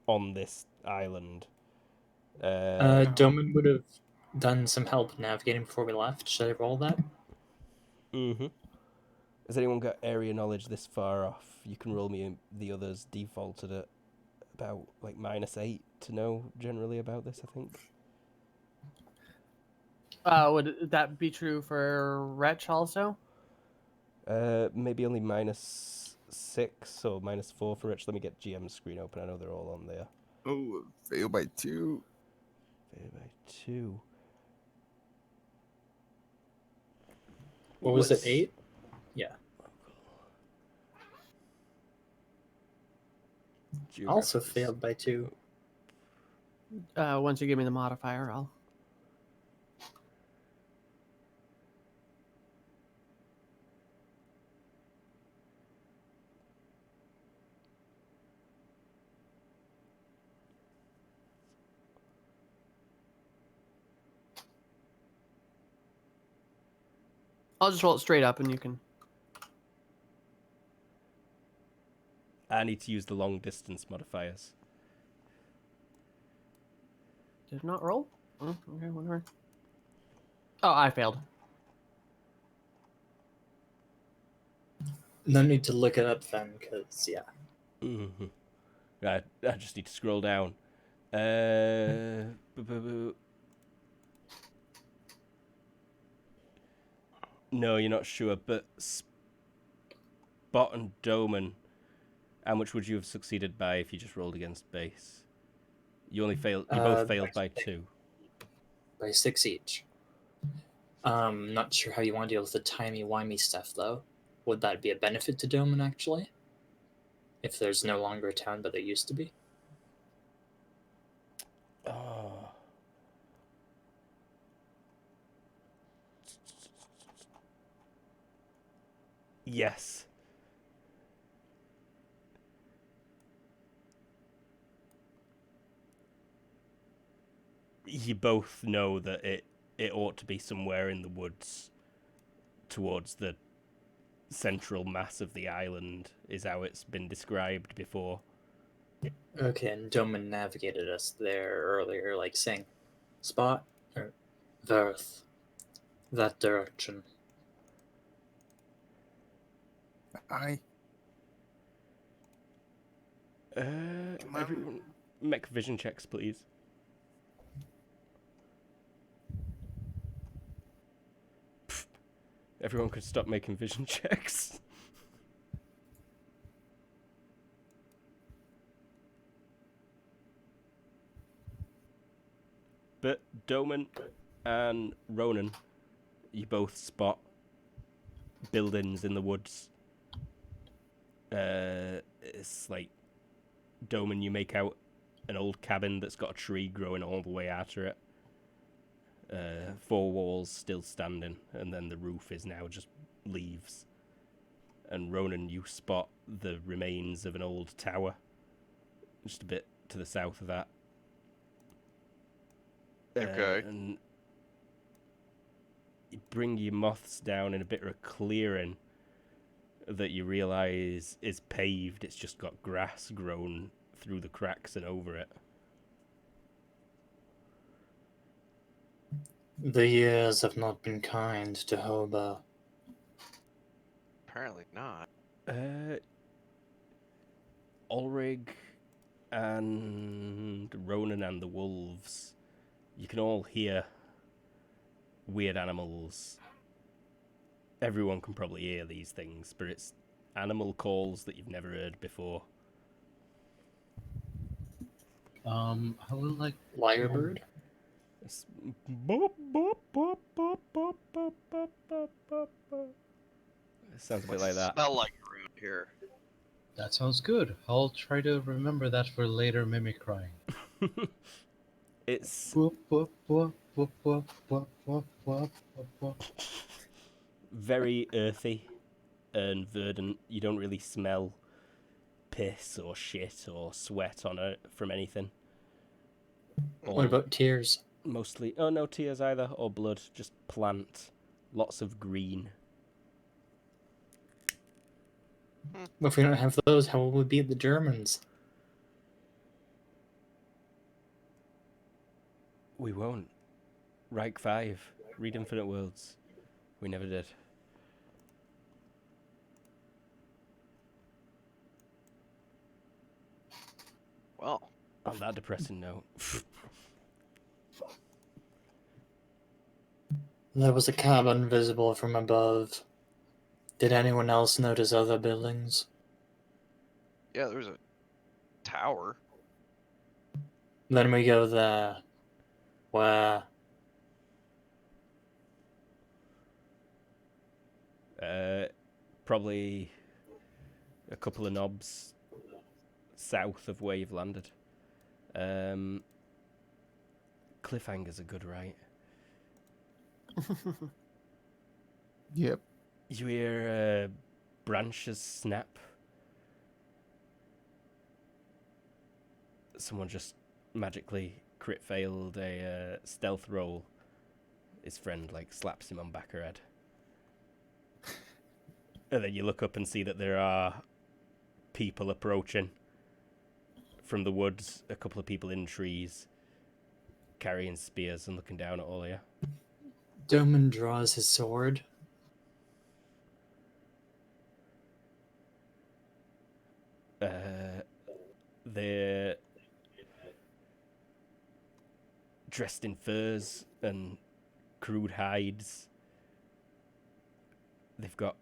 on this island. Doman would have done some help navigating before we left. Should I roll that? Mm-hmm. Has anyone got area knowledge this far off? You can roll me the others defaulted at about like -8 to know generally about this, I think. Would that be true for Wretch also? Maybe only -6 or -4 for Rich. Let me get GM's screen open. I know they're all on there. Oh, fail by 2. Fail by 2. What was it, 8? Yeah. Also failed by 2. Once you give me the modifier, I'll. I'll just roll it straight up and you can. I need to use the long distance modifiers. Did it not roll? Oh, okay, whatever. Oh, I failed. No need to look it up then, because, yeah. Mm-hmm. I just need to scroll down. No, you're not sure, but Spot and Doman, how much would you have succeeded by if you just rolled against base? You only failed. You both failed by 2. By 6 each. Not sure how you want to deal with the timey-wimey stuff, though. Would that be a benefit to Doman, actually? If there's no longer a town, but there used to be? Oh. Yes. You both know that it ought to be somewhere in the woods towards the central mass of the island, is how it's been described before. Okay, and Doman navigated us there earlier, like saying, Spot, or Verth, that direction. I Come on. Everyone, make vision checks, please. Pfft. Everyone could stop making vision checks. But Doman and Ronan, you both spot buildings in the woods. It's like, Doman, you make out an old cabin that's got a tree growing all the way after it. 4 walls still standing, and then the roof is now just leaves. And Ronan, you spot the remains of an old tower, just a bit to the south of that. Okay. And you bring your moths down in a bit of a clearing that you realise is paved. It's just got grass grown through the cracks and over it. The years have not been kind to Hoba. Apparently not. Ulrig and Ronan and the wolves, you can all hear weird animals. Everyone can probably hear these things, but it's animal calls that you've never heard before. I will like Lyrebird? It's boop, boop, boop, boop, boop, boop, boop, boop, boop, boop. It sounds a bit like that. Smell like around here. that sounds good. I'll try to remember that for later mimic crying. It's Whoop, whoop, whoop, whoop, whoop, whoop, whoop, whoop, whoop, whoop. very earthy and verdant. You don't really smell piss or shit or sweat on it from anything. What about tears? Mostly, oh, no tears either, or blood, just plant. Lots of green. If we don't have those, how will we beat the Germans? We won't. Reich 5. Read Infinite Worlds. We never did. Well, On that depressing note. There was a cabin visible from above. Did anyone else notice other buildings? yeah, there's a tower. Then we go there. Where? Probably a couple of knobs south of where you've landed. Cliffhanger's a good right. Yep. You hear branches snap. Someone just magically crit failed a stealth roll. His friend slaps him on back of head. And then you look up and see that there are people approaching from the woods. A couple of people in trees, carrying spears and looking down at all of you. Doman draws his sword. They're dressed in furs and crude hides. They've got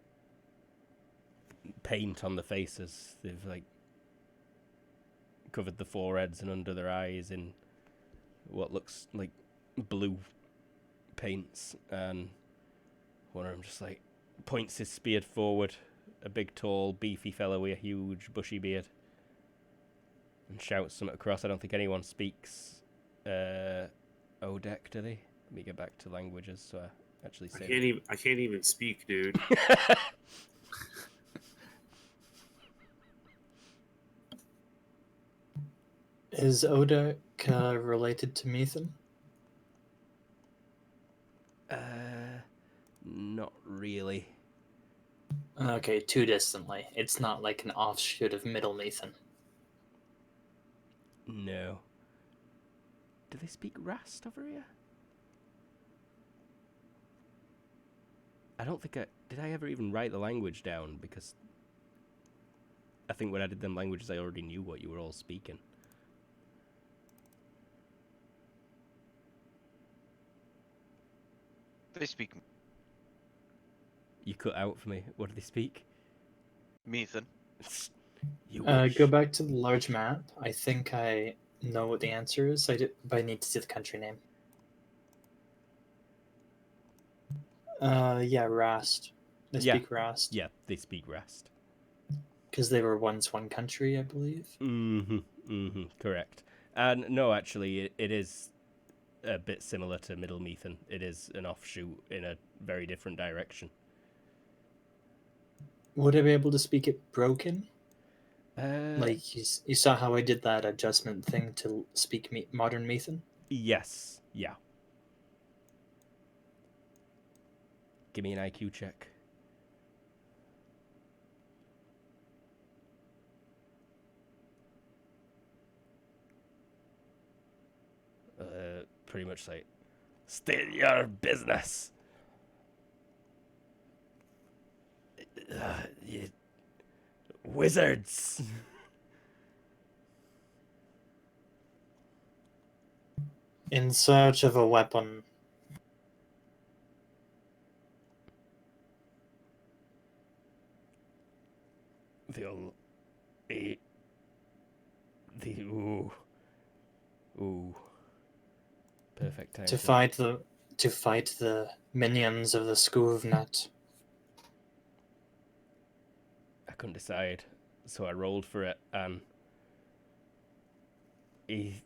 paint on the faces. They've covered the foreheads and under their eyes in what looks like blue paints, and one of them just points his spear forward, a big tall beefy fellow with a huge bushy beard, and shouts something across. I don't think anyone speaks Odek, do they? Let me get back to languages so I actually say I can't even speak, dude. Is Odek related to Methan? Not really. Okay, too distantly. It's not like an offshoot of Middle Methan. No. Do they speak Rast over here? I don't think did I ever even write the language down, because I think when I did them languages, I already knew what you were all speaking. They speak You cut out for me. What do they speak? Methan. You wish. Go back to the large map. I think I know what the answer is. But I need to see the country name. Yeah, Rast. They Yeah. speak Rast. Yeah, they speak Rast. Because they were once one country, I believe. Correct. And no, actually, it is a bit similar to Middle Methan. It is an offshoot in a very different direction. Would I be able to speak it broken? Like, you saw how I did that adjustment thing to speak modern Methan? yes, yeah. Give me an IQ check. Pretty much like, state your business. You wizards. In search of a weapon. Ooh. Perfect time. To fight the minions of the Skuvnat. I couldn't decide, so I rolled for it, and he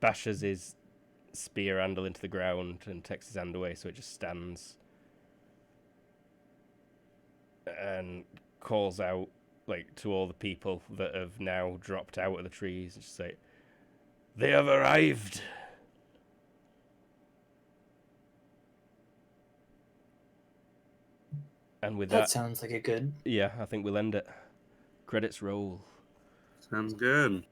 bashes his spear handle into the ground and takes his hand away, so it just stands, and calls out like to all the people that have now dropped out of the trees, and just say, "They have arrived." And with That sounds like a good. yeah, I think we'll end it. Credits roll. Sounds good.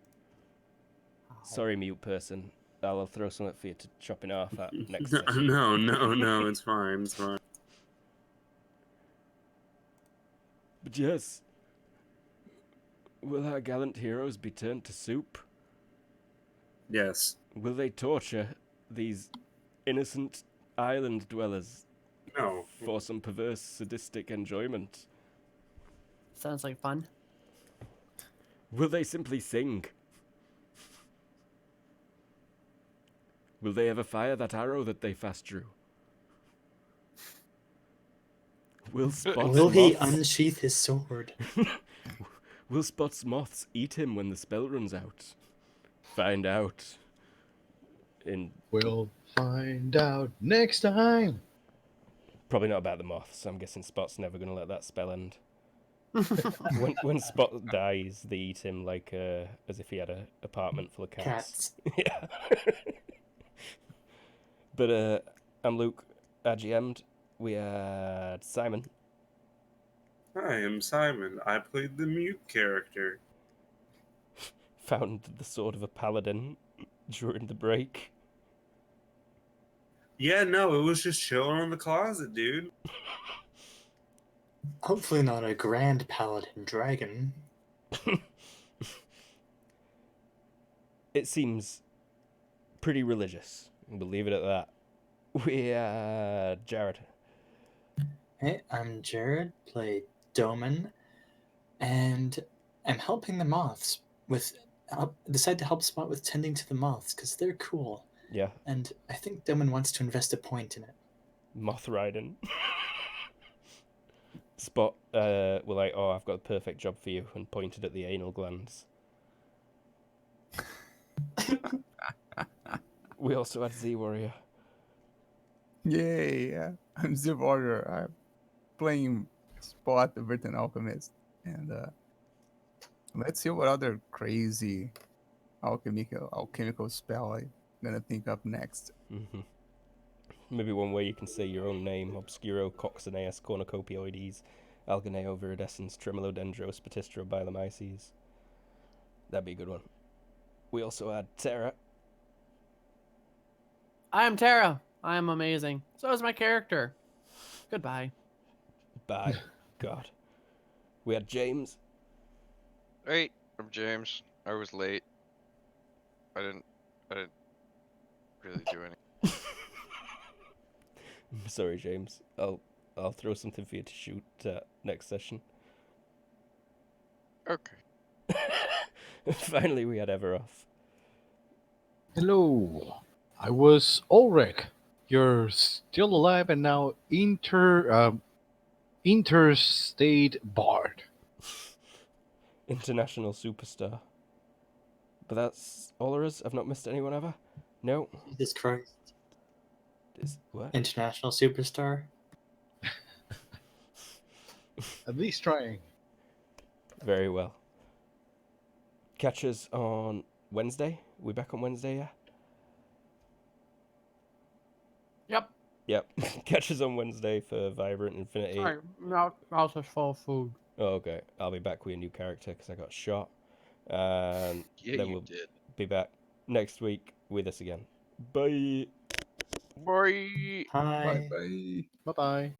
Sorry, mute person. I'll throw something for you to chop it off at next session. No, it's fine, it's fine. But yes, will our gallant heroes be turned to soup? Yes. Will they torture these innocent island dwellers No. for some perverse sadistic enjoyment? Sounds like fun. Will they simply sing? Will they ever fire that arrow that they fast drew? Will Spot's Will he moths... unsheath his sword? Will Spot's moths eat him when the spell runs out? Find out. We'll find out next time. Probably not about the moths. I'm guessing Spot's never going to let that spell end. when Spot dies, they eat him like as if he had an apartment full of cats. Yeah. But I'm Luke. I GM'd. We had Simon. I am Simon. I played the mute character. Found the sword of a paladin during the break. Yeah, no, it was just chilling in the closet, dude. Hopefully not a grand paladin dragon. It seems pretty religious. We'll leave it at that. We had Jared. Hey, I'm Jared, play Doman, and I'm helping the moths decide to help Spot with tending to the moths, because they're cool. Yeah. And I think Doman wants to invest a point in it. Moth riding. Spot were like, "Oh, I've got the perfect job for you," and pointed at the anal glands. We also had Z Warrior. Yay! I'm the warrior. I'm playing Spot, the Britain Alchemist, and let's see what other crazy alchemical spell I'm gonna think up next. Mm-hmm. Maybe one where you can say your own name: Obscuro, Coccineus, Cornucopioides, Alganeo, Viridescens, Tremolodendros, Spatistro, Biolomyces. That'd be a good one. We also had Terra. I'm Tara. I'm amazing. So is my character. Goodbye. Bye. God. We had James. Hey, I'm James. I was late. I didn't really do anything. I'm sorry, James. I'll throw something for you to shoot next session. Okay. Finally, we had Ever off. Hello, I was Ulrich. You're still alive and now interstate bard. International superstar. But that's all there is? I've not missed anyone ever? No? Jesus Christ. What? International superstar? At least trying. Very well. Catch us on Wednesday? We back on Wednesday, yeah? Yep. Yep. Catch us on Wednesday for Vibrant Infinity. Sorry, mouth is full of food. Oh, okay. I'll be back with a new character because I got shot. And Yeah, then you we'll did. be back next week with us again. Bye. Bye. Hi. Bye bye. Bye bye.